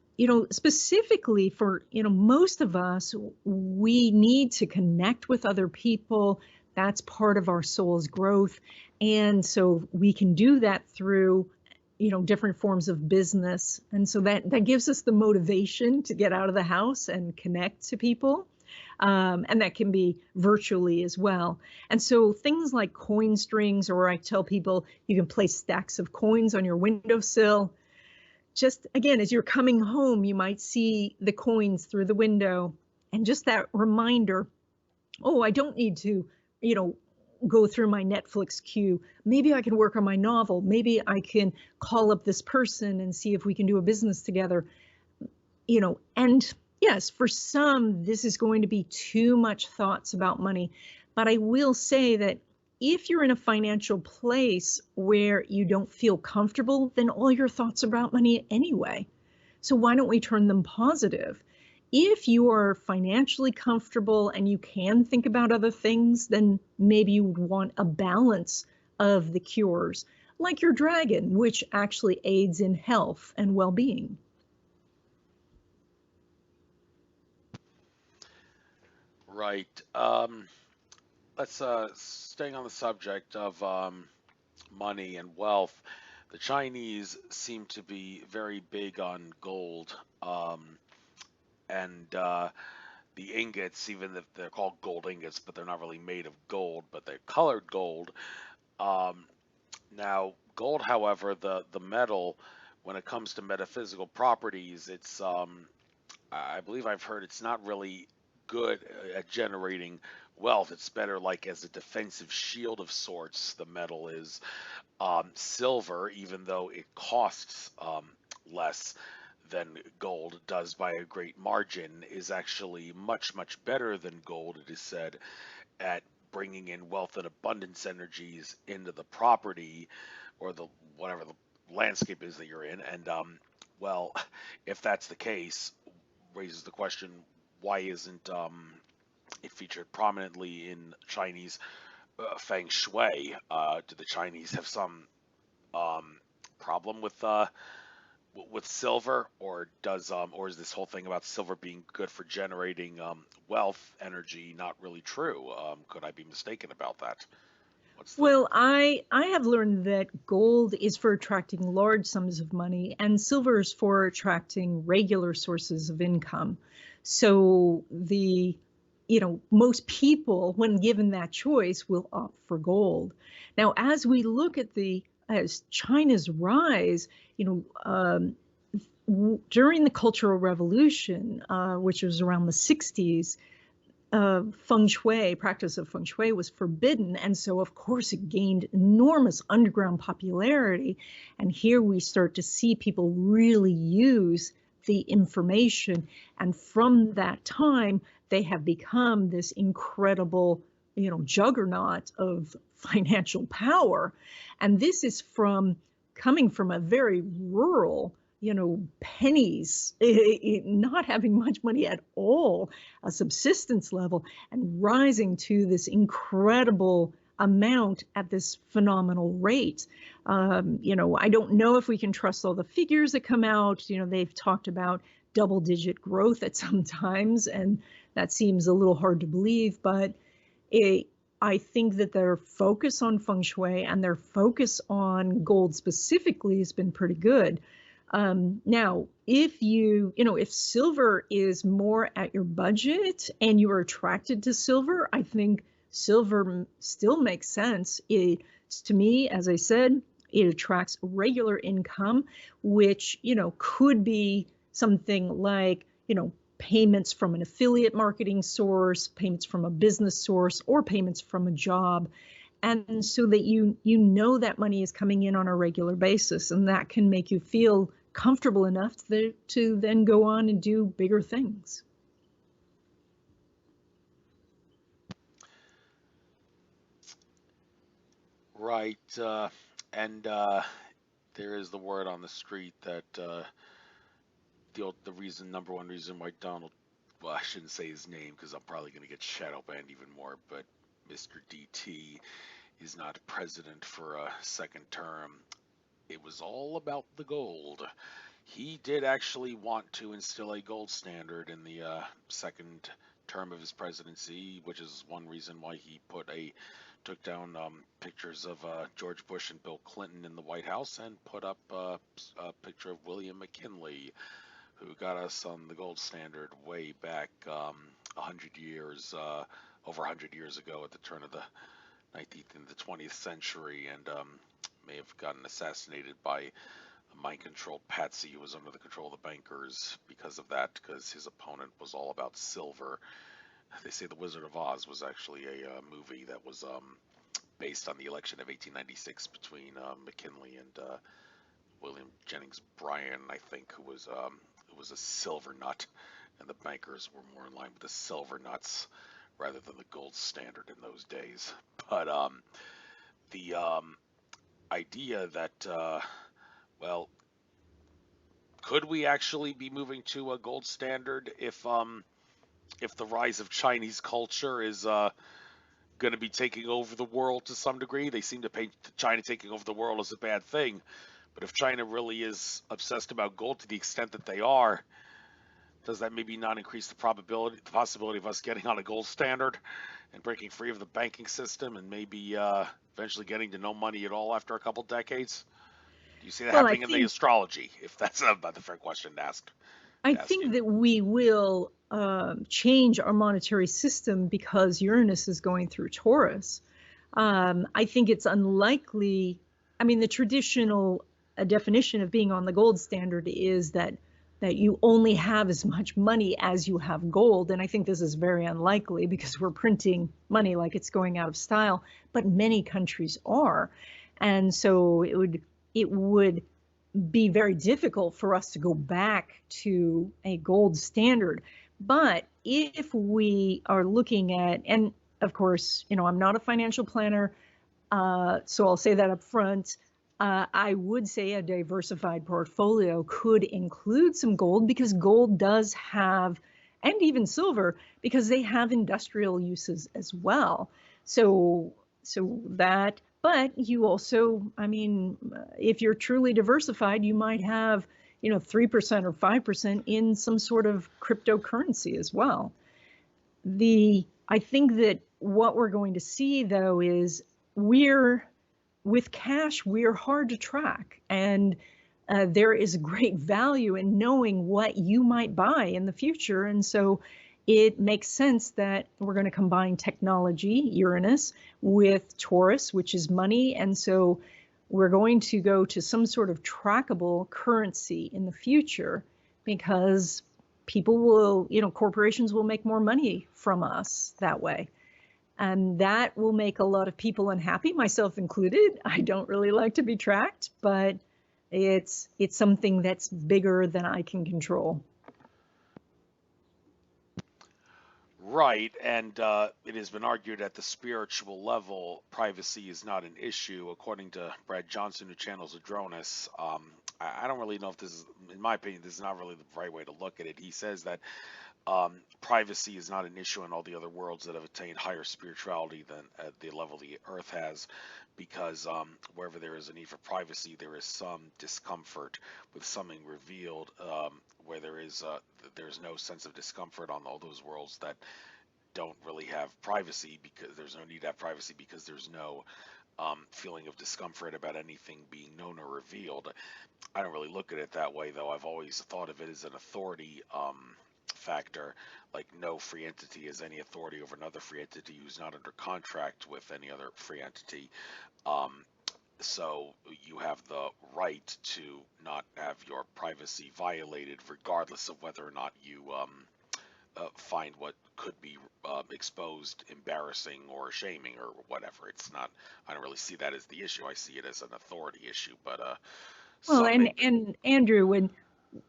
specifically for most of us, we need to connect with other people. That's part of our soul's growth, and so we can do that through different forms of business. And so that gives us the motivation to get out of the house and connect to people. And that can be virtually as well. And so things like coin strings, or I tell people you can place stacks of coins on your windowsill. Just again, as you're coming home, you might see the coins through the window, and just that reminder, oh, I don't need to, go through my Netflix queue. Maybe I can work on my novel. Maybe I can call up this person and see if we can do a business together. And yes, for some, this is going to be too much thoughts about money. But I will say that if you're in a financial place where you don't feel comfortable, then all your thoughts about money anyway. So why don't we turn them positive? If you are financially comfortable and you can think about other things, then maybe you would want a balance of the cures, like your dragon, which actually aids in health and well-being. Right. Let's staying on the subject of money and wealth. The Chinese seem to be very big on gold, and the ingots, even if they're called gold ingots, but they're not really made of gold, but they're colored gold. Um, Now, gold, however, the metal, when it comes to metaphysical properties, it's I believe I've heard it's not really good at generating wealth. It's better like as a defensive shield of sorts. The metal is silver, even though it costs less than gold does by a great margin, is actually much better than gold, it is said, at bringing in wealth and abundance energies into the property or the whatever the landscape is that you're in. And well, if that's the case, raises the question, why isn't it featured prominently in Chinese Feng Shui? Do the Chinese have some problem with silver, or or is this whole thing about silver being good for generating wealth energy not really true? Could I be mistaken about that? Well, I have learned that gold is for attracting large sums of money, and silver is for attracting regular sources of income. So most people, when given that choice, will opt for gold. Now, as we look at as China's rise, during the Cultural Revolution, which was around the 60s, Feng Shui, practice of Feng Shui was forbidden. And so, of course, it gained enormous underground popularity. And here we start to see people really use the information. And from that time, they have become this incredible, juggernaut of financial power. And this is coming from a very rural, pennies, not having much money at all, a subsistence level, and rising to this incredible amount at this phenomenal rate. I don't know if we can trust all the figures that come out. They've talked about double-digit growth at some times, and that seems a little hard to believe, but I think that their focus on Feng Shui and their focus on gold specifically has been pretty good. Now, if silver is more at your budget and you are attracted to silver, I think silver still makes sense to me, as I said, it attracts regular income, which, could be something like, payments from an affiliate marketing source, payments from a business source, or payments from a job. And so that you know that money is coming in on a regular basis, and that can make you feel comfortable enough to then go on and do bigger things. Right. And there is the word on the street that the reason, number one reason why Donald, well, I shouldn't say his name because I'm probably going to get shadow banned even more, but Mr. DT is not president for a second term. It was all about the gold. He did actually want to instill a gold standard in the second term of his presidency, which is one reason why he took down pictures of George Bush and Bill Clinton in the White House and put up a picture of William McKinley, who got us on the gold standard way back 100 years, over 100 years ago at the turn of the 19th and the 20th century, and may have gotten assassinated by a mind-controlled patsy who was under the control of the bankers because of that, because his opponent was all about silver. They say The Wizard of Oz was actually a movie that was based on the election of 1896 between McKinley and William Jennings Bryan, I think, who was a silver nut, and the bankers were more in line with the silver nuts rather than the gold standard in those days. But the idea that, well, could we actually be moving to a gold standard if the rise of Chinese culture is going to be taking over the world to some degree? They seem to paint China taking over the world as a bad thing, but if China really is obsessed about gold to the extent that they are, does that maybe not increase the possibility of us getting on a gold standard and breaking free of the banking system and maybe eventually getting to no money at all after a couple decades? Do you see that Well, I happening in the think astrology? If that's a fair question to ask you. that we will change our monetary system because Uranus is going through Taurus. I think it's unlikely. I mean, the traditional definition of being on the gold standard is that you only have as much money as you have gold, and I think this is very unlikely because we're printing money like it's going out of style. But many countries are, and so it would be very difficult for us to go back to a gold standard. But if we are looking at, and of course, I'm not a financial planner, so I'll say that up front. I would say a diversified portfolio could include some gold, because gold does have, and even silver, because they have industrial uses as well. So that, but you also, I mean, if you're truly diversified, you might have, 3% or 5% in some sort of cryptocurrency as well. I think that what we're going to see, though, is with cash, we're hard to track, and there is great value in knowing what you might buy in the future. And so it makes sense that we're going to combine technology, Uranus, with Taurus, which is money. And so we're going to go to some sort of trackable currency in the future, because people will, corporations will make more money from us that way. And that will make a lot of people unhappy, myself included. I don't really like to be tracked, but it's something that's bigger than I can control. Right, and it has been argued at the spiritual level, privacy is not an issue. According to Brad Johnson, who channels Adronis, I don't really know if this is, in my opinion, this is not really the right way to look at it. He says that privacy is not an issue in all the other worlds that have attained higher spirituality than at the level the Earth has, because wherever there is a need for privacy, there is some discomfort with something revealed, where there's no sense of discomfort on all those worlds that don't really have privacy, because there's no need to have privacy because there's no feeling of discomfort about anything being known or revealed. I don't really look at it that way, though. I've always thought of it as an authority factor, like no free entity has any authority over another free entity who's not under contract with any other free entity. Um, so you have the right to not have your privacy violated, regardless of whether or not you find what could be exposed embarrassing or shaming or whatever. It's not. I don't really see that as the issue. I see it as an authority issue. But Well, some may. and Andrew,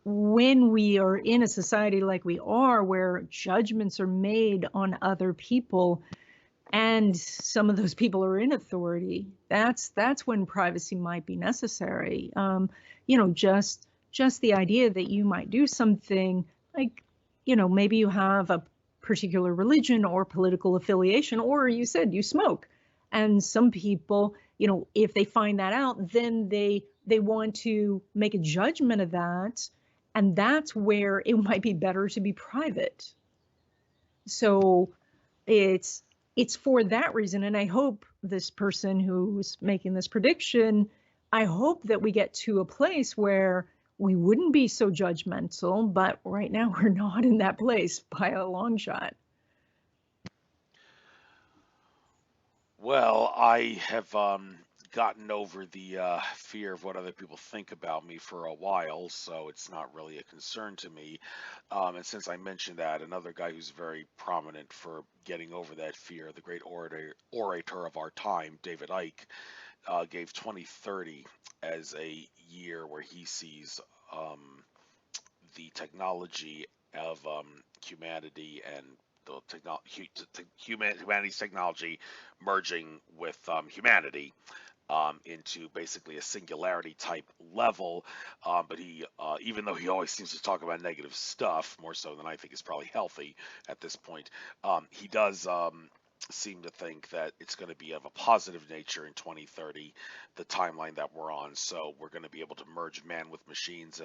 when we are in a society like we are, where judgments are made on other people, and some of those people are in authority, that's when privacy might be necessary. Just the idea that you might do something like, maybe you have a particular religion or political affiliation, or you said you smoke, and some people, if they find that out, then they want to make a judgment of that, and that's where it might be better to be private. So it's it's for that reason, and I hope this person who's making this prediction, I hope that we get to a place where we wouldn't be so judgmental, but right now we're not in that place by a long shot. Well, I have gotten over the fear of what other people think about me for a while, so it's not really a concern to me. And since I mentioned that, another guy who's very prominent for getting over that fear, the great orator of our time, David Icke, gave 2030 as a year where he sees the technology of humanity and the humanity's technology merging with humanity into basically a singularity type level. But he, even though he always seems to talk about negative stuff, more so than I think is probably healthy at this point, he does seem to think that it's going to be of a positive nature in 2030, the timeline that we're on. So we're going to be able to merge man with machines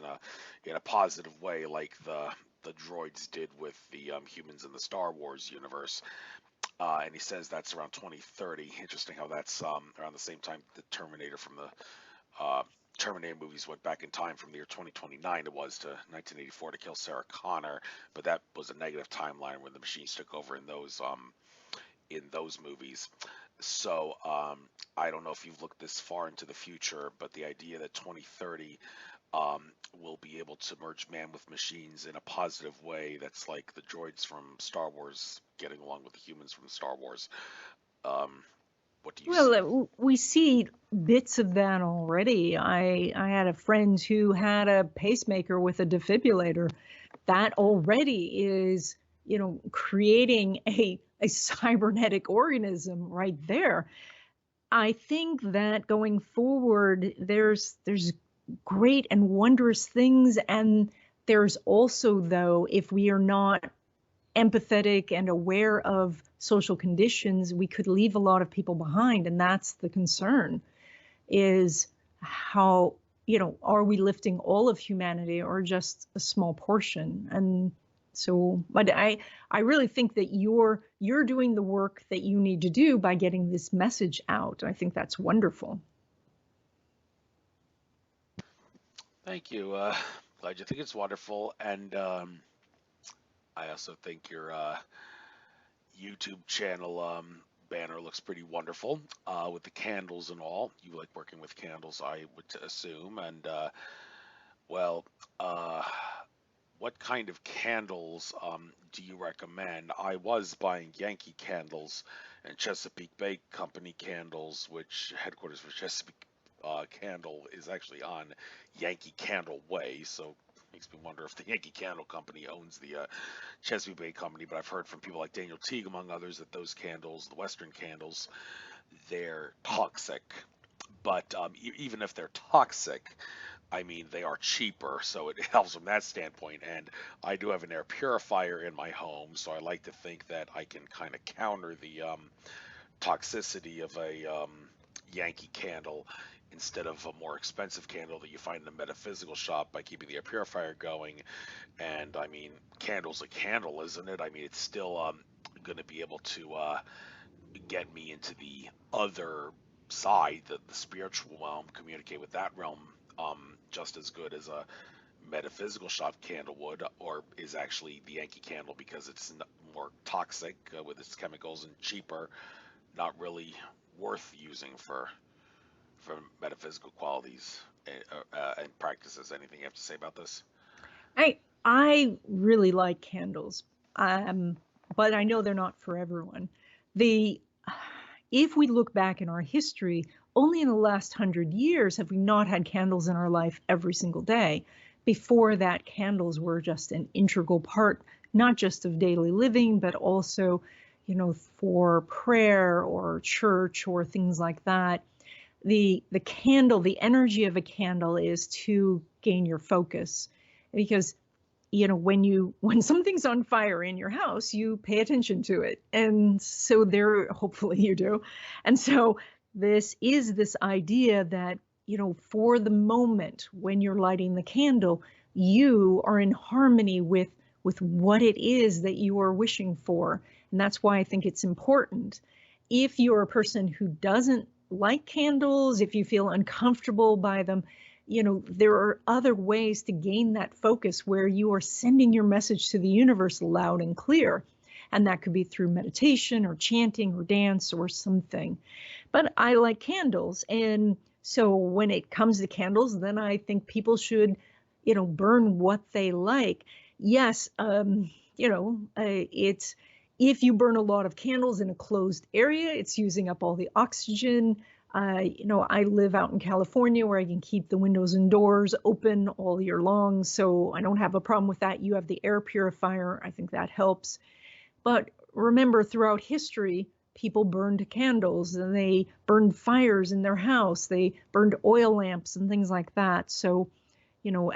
in a positive way, like the droids did with the humans in the Star Wars universe. And he says that's around 2030. Interesting how that's around the same time the Terminator from the Terminator movies went back in time from the year 2029 it was to 1984 to kill Sarah Connor, but that was a negative timeline when the machines took over in those movies. So I don't know if you've looked this far into the future, but the idea that 2030 will be able to merge man with machines in a positive way, that's like the droids from Star Wars getting along with the humans from Star Wars. Um, what do you Well, see? we see bits of that already. I had a friend who had a pacemaker with a defibrillator. That already is, creating a cybernetic organism right there. I think that going forward, there's great and wondrous things, and there's also, though, if we are not empathetic and aware of social conditions, we could leave a lot of people behind, and that's the concern. Is how, are we lifting all of humanity or just a small portion? And so, but I really think that you're doing the work that you need to do by getting this message out. I think that's wonderful. Thank you. Glad you think it's wonderful, and I also think your YouTube channel banner looks pretty wonderful with the candles and all. You like working with candles, I would assume. And well, uh, what kind of candles do you recommend? I was buying Yankee candles and Chesapeake Bay Company candles, which headquarters for Chesapeake Candle is actually on Yankee Candle Way. So makes me wonder if the Yankee Candle Company owns the Chesapeake Bay Company. But I've heard from people like Daniel Teague, among others, that those candles, the Western candles, they're toxic. But even if they're toxic, I mean, they are cheaper, so it helps from that standpoint. And I do have an air purifier in my home, so I like to think that I can kind of counter the toxicity of a Yankee candle instead of a more expensive candle that you find in a metaphysical shop by keeping the air purifier going. And I mean, candle's a candle, isn't it? I mean, it's still going to be able to get me into the other side, the spiritual realm, communicate with that realm just as good as a metaphysical shop candlewood, or is actually the Yankee Candle, because it's more toxic with its chemicals and cheaper, not really worth using for metaphysical qualities and practices. Anything you have to say about this? I really like candles, but I know they're not for everyone. The If we look back in our history, only in the last 100 years have we not had candles in our life every single day. Before that, candles were just an integral part, not just of daily living, but also, for prayer or church or things like that. The candle, the energy of a candle is to gain your focus, because when something's on fire in your house, you pay attention to it. And so hopefully you do. And so this is this idea that, for the moment when you're lighting the candle, you are in harmony with what it is that you are wishing for. And that's why I think it's important. If you're a person who doesn't like candles, if you feel uncomfortable by them, there are other ways to gain that focus where you are sending your message to the universe loud and clear. And that could be through meditation or chanting or dance or something. But I like candles. And so when it comes to candles, then I think people should, burn what they like. Yes, it's, if you burn a lot of candles in a closed area, it's using up all the oxygen. I live out in California where I can keep the windows and doors open all year long, so I don't have a problem with that. You have the air purifier. I think that helps. But remember, throughout history, people burned candles and they burned fires in their house. They burned oil lamps and things like that. So,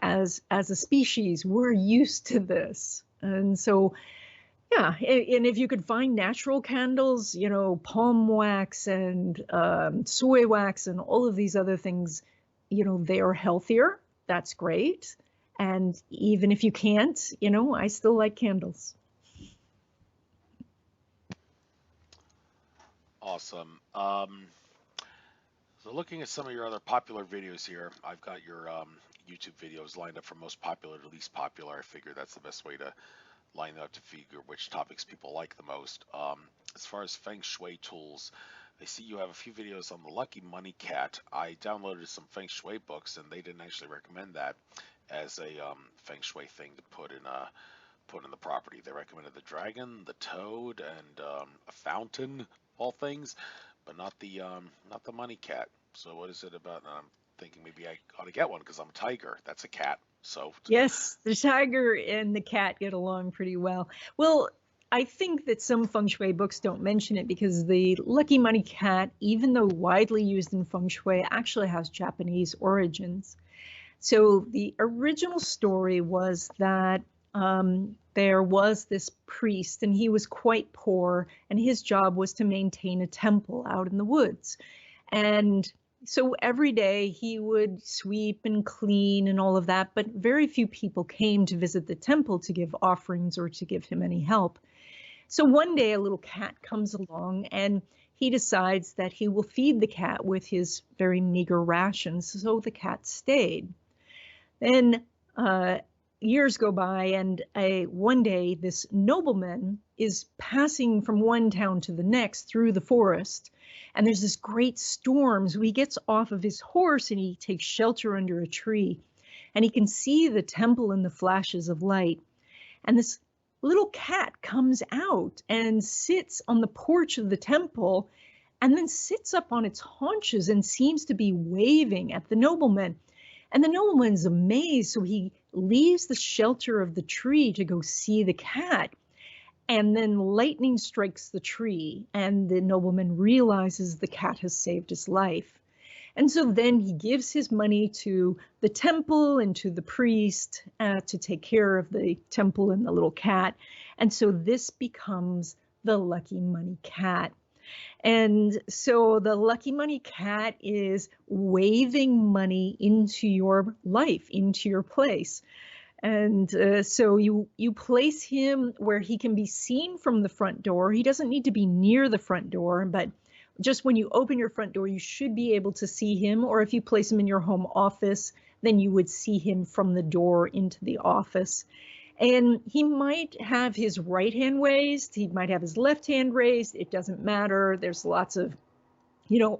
as a species, we're used to this. And so, yeah, and if you could find natural candles, palm wax and soy wax and all of these other things, they are healthier. That's great. And even if you can't, I still like candles. Awesome. So looking at some of your other popular videos here, I've got your YouTube videos lined up from most popular to least popular. I figure that's the best way to line up to figure which topics people like the most. As far as Feng Shui tools, I see you have a few videos on the Lucky Money Cat. I downloaded some Feng Shui books, and they didn't actually recommend that as a Feng Shui thing to put in the property. They recommended the dragon, the toad, and a fountain, all things, but not the money cat. So what is it about? I'm thinking maybe I ought to get one because I'm a tiger. That's a cat. So yes, the tiger and the cat get along pretty well. Well, I think that some Feng Shui books don't mention it because the Lucky Money Cat, even though widely used in Feng Shui, actually has Japanese origins. So the original story was that there was this priest, and he was quite poor, and his job was to maintain a temple out in the woods. And so every day he would sweep and clean and all of that, but very few people came to visit the temple to give offerings or to give him any help. So one day a little cat comes along, and he decides that he will feed the cat with his very meager rations. So the cat stayed. Then years go by, and one day this nobleman is passing from one town to the next through the forest, and there's this great storm. So he gets off of his horse and he takes shelter under a tree, and he can see the temple in the flashes of light. And this little cat comes out and sits on the porch of the temple, and then sits up on its haunches and seems to be waving at the nobleman. And the nobleman's amazed, so he leaves the shelter of the tree to go see the cat. And then lightning strikes the tree, and the nobleman realizes the cat has saved his life. And so then he gives his money to the temple and to the priest to take care of the temple and the little cat. And so this becomes the Lucky Money Cat. And so the Lucky Money Cat is waving money into your life, into your place. And so you place him where he can be seen from the front door. He doesn't need to be near the front door, but just when you open your front door, you should be able to see him. Or if you place him in your home office, then you would see him from the door into the office. And he might have his right hand raised, he might have his left hand raised. It doesn't matter. There's lots of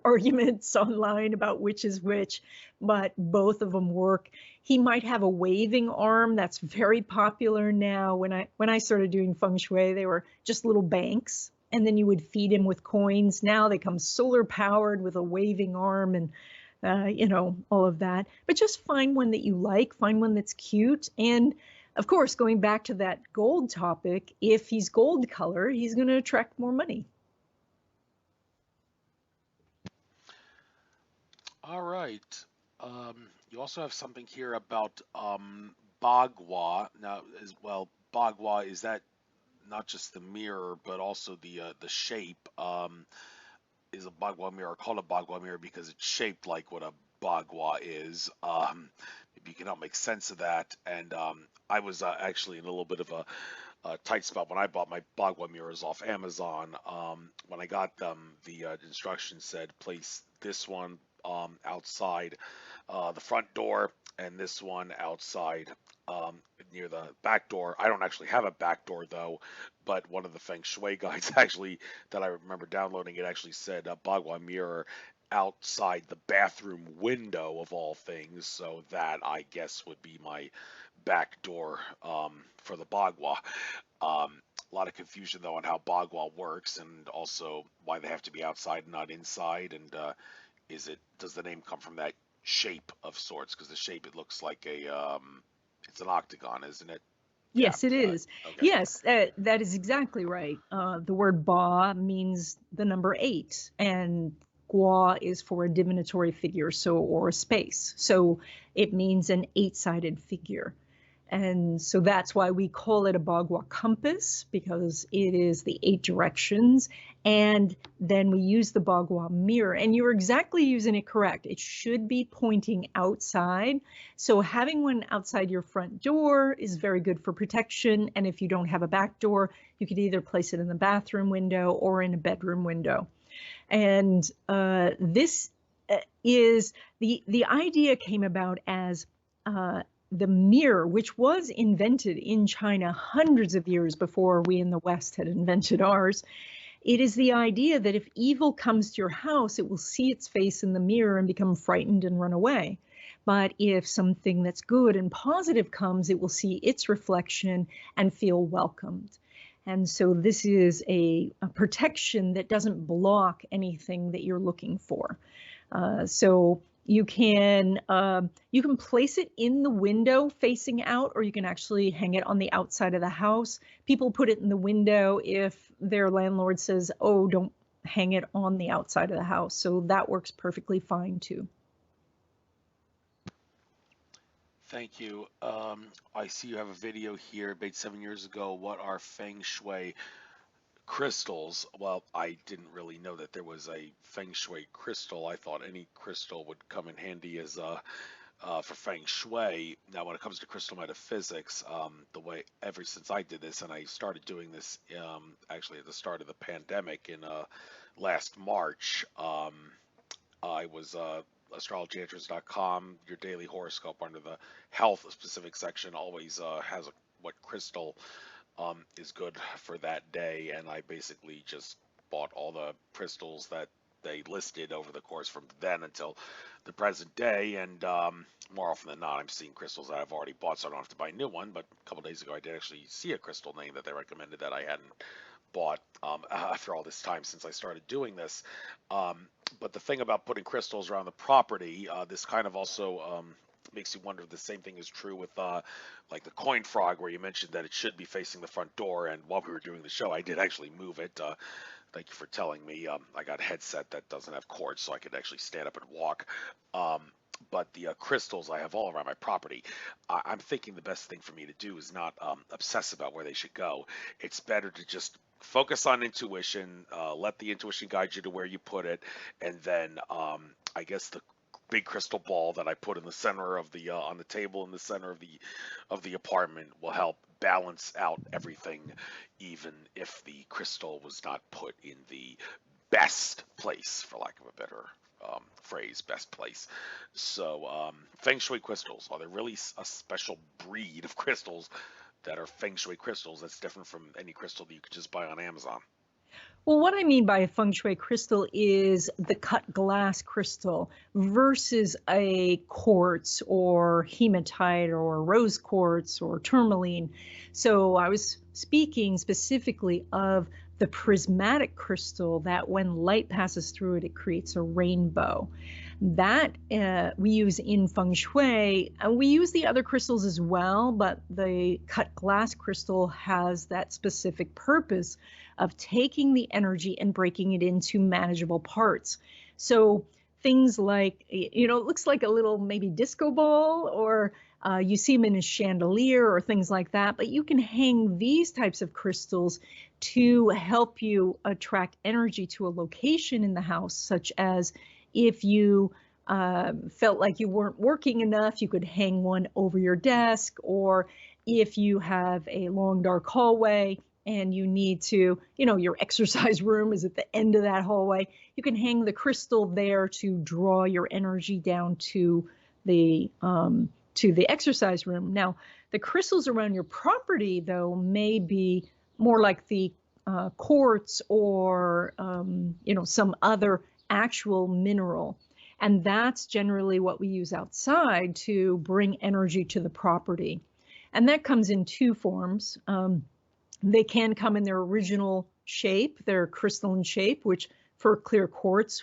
arguments online about which is which, but both of them work. He might have a waving arm. That's very popular now. When I started doing Feng Shui, they were just little banks, and then you would feed him with coins. Now they come solar powered with a waving arm and all of that. But just find one that you like, find one that's cute. And of course, going back to that gold topic, if he's gold color, he's going to attract more money. All right. You also have something here about Bagua. Now, as well, Bagua, is that not just the mirror, but also the shape? Is a Bagua mirror called a Bagua mirror because it's shaped like what a Bagua is? Maybe you can help make sense of that. And I was actually in a little bit of a tight spot when I bought my Bagua mirrors off Amazon. When I got them, the instructions said place this one outside the front door and this one outside near the back door. I don't actually have a back door though, but one of the Feng Shui guides actually that I remember downloading it actually said a Bagua mirror outside the bathroom window of all things, so that I guess would be my back door for the Bagua. A lot of confusion though on how Bagua works and also why they have to be outside and not inside, and does the name come from that shape of sorts? Because the shape, it looks like it's an octagon, isn't it? Yeah. Yes, it is. Okay. Yes, that is exactly right. The word Ba means the number 8, and Gua is for a divinatory figure, or a space. So it means an 8-sided figure. And so that's why we call it a Bagua compass, because it is the 8 directions. And then we use the Bagua mirror. And you're exactly using it correct. It should be pointing outside. So having one outside your front door is very good for protection. And if you don't have a back door, you could either place it in the bathroom window or in a bedroom window. And this is the idea came about as the mirror, which was invented in China hundreds of years before we in the West had invented ours. It is the idea that if evil comes to your house, it will see its face in the mirror and become frightened and run away. But if something that's good and positive comes, it will see its reflection and feel welcomed. And so this is a protection that doesn't block anything that you're looking for. So you can place it in the window facing out, or you can actually hang it on the outside of the house. People put it in the window if their landlord says, oh, don't hang it on the outside of the house. So that works perfectly fine too. Thank you. I see you have a video here made 7 years ago. What are Feng Shui crystals? Well, I didn't really know that there was a Feng Shui crystal. I thought any crystal would come in handy as for Feng Shui. Now, when it comes to crystal metaphysics, the way ever since I did this, and I started doing this actually at the start of the pandemic in last March, I was astrologyanswers.com, your daily horoscope under the health specific section always has what crystal is good for that day, and I basically just bought all the crystals that they listed over the course from then until the present day, and more often than not, I'm seeing crystals that I've already bought, so I don't have to buy a new one. But a couple days ago, I did actually see a crystal name that they recommended that I hadn't bought after all this time since I started doing this. But the thing about putting crystals around the property, this kind of also makes you wonder if the same thing is true with like the coin frog, where you mentioned that it should be facing the front door, and while we were doing the show, I did actually move it. Thank you for telling me. I got a headset that doesn't have cords, so I could actually stand up and walk. But the crystals I have all around my property, I'm thinking the best thing for me to do is not obsess about where they should go. It's better to just focus on intuition, let the intuition guide you to where you put it, and then I guess the big crystal ball that I put in the center of the on the table in the center of the apartment will help balance out everything, even if the crystal was not put in the best place, for lack of a better phrase, best place. So, Feng Shui crystals, are there really a special breed of crystals that are Feng Shui crystals that's different from any crystal that you could just buy on Amazon? Well, what I mean by a feng shui crystal is the cut glass crystal versus a quartz or hematite or rose quartz or tourmaline. So I was speaking specifically of the prismatic crystal that when light passes through it, it creates a rainbow. That we use in feng shui. We use the other crystals as well, but the cut glass crystal has that specific purpose of taking the energy and breaking it into manageable parts. So things like, it looks like a little maybe disco ball, or you see them in a chandelier or things like that, but you can hang these types of crystals to help you attract energy to a location in the house, such as if you felt like you weren't working enough, you could hang one over your desk, or if you have a long dark hallway and you need to, your exercise room is at the end of that hallway, you can hang the crystal there to draw your energy down to the exercise room. Now, the crystals around your property, though, may be more like the quartz or, some other actual mineral. And that's generally what we use outside to bring energy to the property. And that comes in two forms. They can come in their original shape, their crystalline shape, which for clear quartz,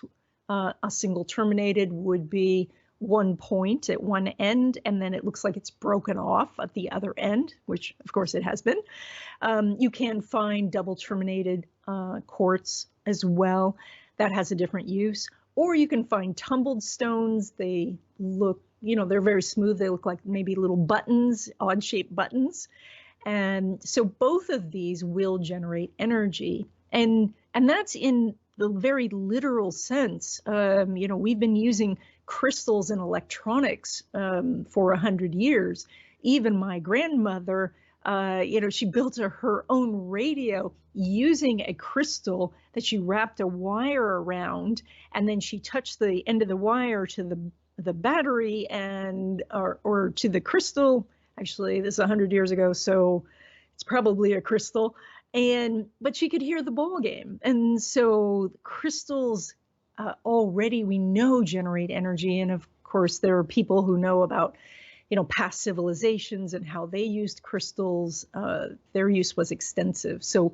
a single terminated would be one point at one end, and then it looks like it's broken off at the other end, which of course it has been. You can find double terminated quartz as well. That has a different use. Or you can find tumbled stones. They look, they're very smooth. They look like maybe little buttons, odd shaped buttons. And so both of these will generate energy. And that's in the very literal sense. We've been using crystals in electronics for 100 years. Even my grandmother, she built her own radio using a crystal that she wrapped a wire around, and then she touched the end of the wire to the battery or to the crystal. Actually, this is 100 years ago, so it's probably a crystal. But she could hear the ball game. And so crystals already we know generate energy. And of course, there are people who know about past civilizations and how they used crystals. Their use was extensive. So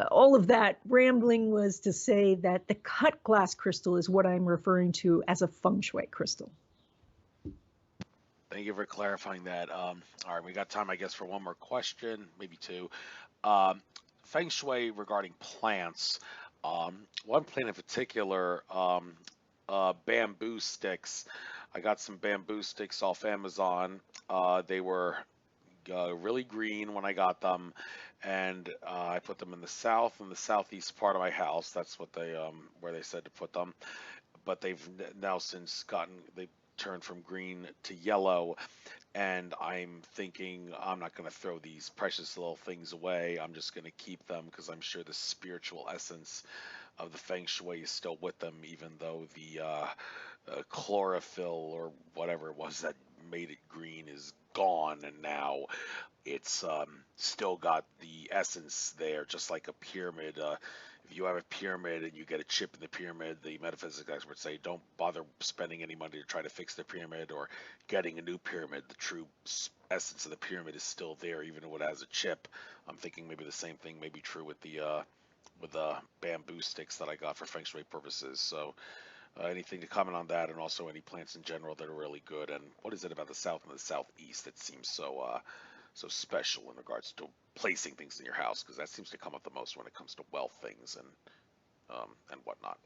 all of that rambling was to say that the cut glass crystal is what I'm referring to as a feng shui crystal. Thank you for clarifying that. All right, we got time, I guess, for one more question, maybe two. Feng Shui regarding plants. One plant in particular, bamboo sticks. I got some bamboo sticks off Amazon. They were really green when I got them, and I put them in the south and the southeast part of my house. That's what where they said to put them. But they've now since they turned from green to yellow, and I'm thinking I'm not going to throw these precious little things away. I'm just going to keep them because I'm sure the spiritual essence of the Feng Shui is still with them, even though the chlorophyll or whatever it was that made it green is gone, and now it's still got the essence there, just like a pyramid. If you have a pyramid and you get a chip in the pyramid, the metaphysics experts say don't bother spending any money to try to fix the pyramid or getting a new pyramid. The true essence of the pyramid is still there, even though it has a chip. I'm thinking maybe the same thing may be true with the bamboo sticks that I got for Feng Shui purposes. So anything to comment on that, and also any plants in general that are really good, and what is it about the south and the southeast that seems so special in regards to placing things in your house, because that seems to come up the most when it comes to wealth things and whatnot.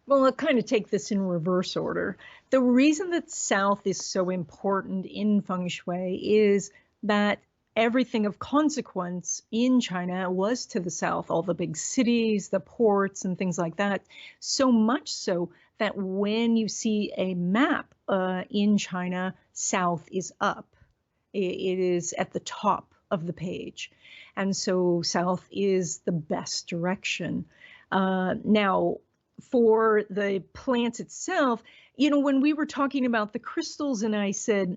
Well, I'll kind of take this in reverse order. The reason that south is so important in Feng Shui is that everything of consequence in China was to the south, all the big cities, the ports, and things like that. So much so that when you see a map in China, south is up. It is at the top of the page. And so south is the best direction. Now, for the plants itself, when we were talking about the crystals and I said,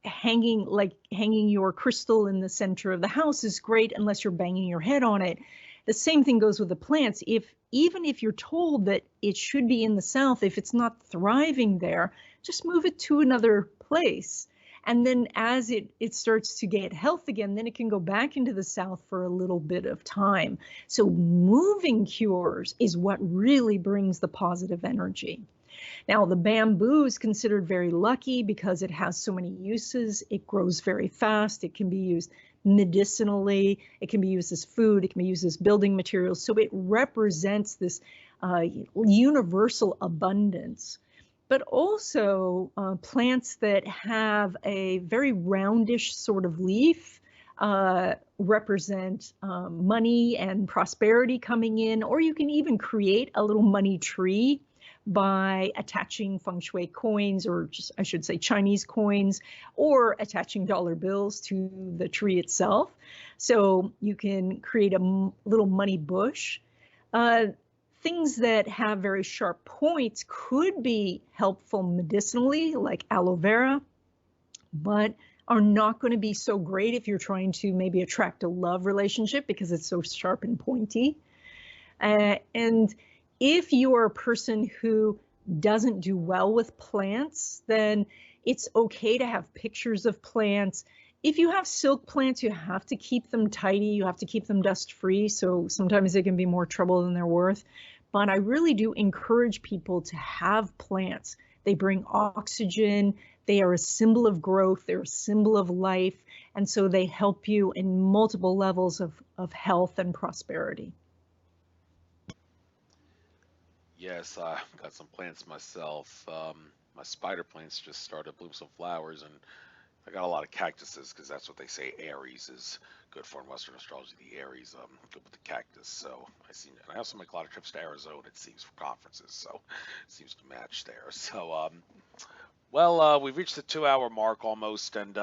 hanging your crystal in the center of the house is great unless you're banging your head on it. The same thing goes with the plants. Even if you're told that it should be in the south, if it's not thriving there, just move it to another place. And then as it starts to get health again, then it can go back into the south for a little bit of time. So moving cures is what really brings the positive energy. Now, the bamboo is considered very lucky because it has so many uses. It grows very fast. It can be used medicinally. It can be used as food. It can be used as building materials. So it represents this universal abundance. But also plants that have a very roundish sort of leaf represent money and prosperity coming in, or you can even create a little money tree by attaching Feng Shui coins, or just, I should say, Chinese coins, or attaching dollar bills to the tree itself. So you can create a little money bush. Things that have very sharp points could be helpful medicinally, like aloe vera, but are not going to be so great if you're trying to maybe attract a love relationship because it's so sharp and pointy. And if you're a person who doesn't do well with plants, then it's okay to have pictures of plants. If you have silk plants, you have to keep them tidy. You have to keep them dust-free. So sometimes they can be more trouble than they're worth. But I really do encourage people to have plants. They bring oxygen. They are a symbol of growth. They're a symbol of life. And so they help you in multiple levels of health and prosperity. Yes, I got some plants myself. My spider plants just started to bloom some flowers, and I got a lot of cactuses because that's what they say Aries is good for in Western astrology. The Aries, good with the cactus. So and I also make a lot of trips to Arizona, it seems, for conferences. So it seems to match there. So, we've reached the 2-hour mark almost, and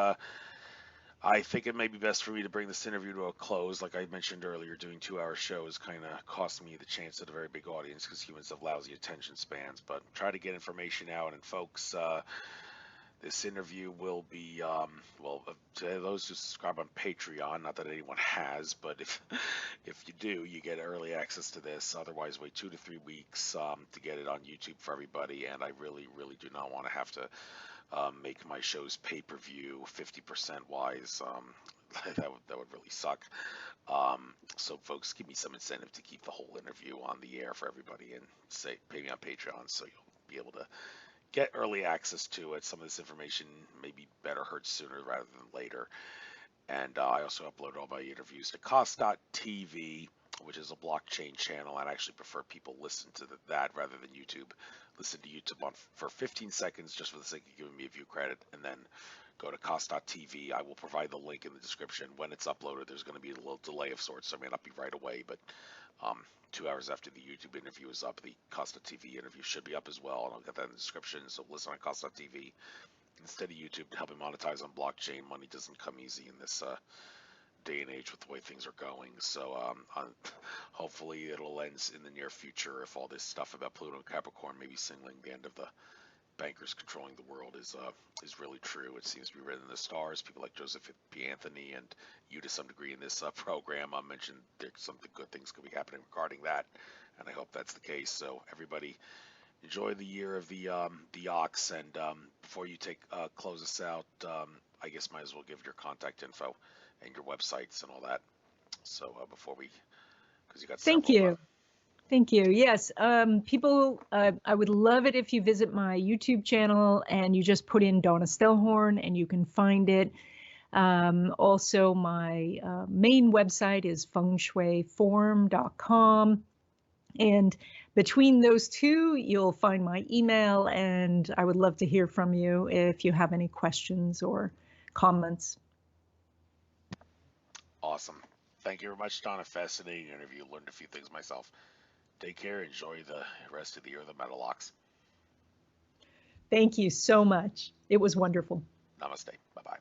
I think it may be best for me to bring this interview to a close. Like I mentioned earlier, doing 2-hour shows kind of cost me the chance at a very big audience because humans have lousy attention spans. But try to get information out, and folks, this interview will be, to those who subscribe on Patreon, not that anyone has, but if you do, you get early access to this. Otherwise, wait 2 to 3 weeks to get it on YouTube for everybody. And I really, really do not want to have to make my shows pay-per-view 50% wise. That would really suck. So folks, give me some incentive to keep the whole interview on the air for everybody, and pay me on Patreon so you'll be able to get early access to it. Some of this information may be better heard sooner rather than later. And I also upload all my interviews to Cost.tv, which is a blockchain channel. I'd actually prefer people listen to that rather than YouTube. Listen to YouTube for 15 seconds just for the sake of giving me a view credit, and then go to Cost.tv. I will provide the link in the description. When it's uploaded, there's going to be a little delay of sorts, so it may not be right away, but 2 hours after the YouTube interview is up, the Costa.tv interview should be up as well, and I'll get that in the description. So listen on Costa.tv instead of YouTube to help me monetize on blockchain. Money doesn't come easy in this day and age with the way things are going. So hopefully it'll end in the near future if all this stuff about Pluto and Capricorn maybe signaling the end of the bankers controlling the world is really true. It seems to be written in the stars. People like Joseph P. Anthony and you to some degree in this program mentioned some good things could be happening regarding that, and I hope that's the case. So everybody, enjoy the year of the ox, and before you close us out, I guess might as well give your contact info and your websites and all that. So before because you got several. Thank you. Thank you. Yes, people, I would love it if you visit my YouTube channel and you just put in Donna Stellhorn and you can find it. Also, my main website is fengshuiforum.com. And between those two, you'll find my email, and I would love to hear from you if you have any questions or comments. Awesome. Thank you very much, Donna. Fascinating interview. Learned a few things myself. Take care. Enjoy the rest of the year of the Metalox. Thank you so much. It was wonderful. Namaste. Bye-bye.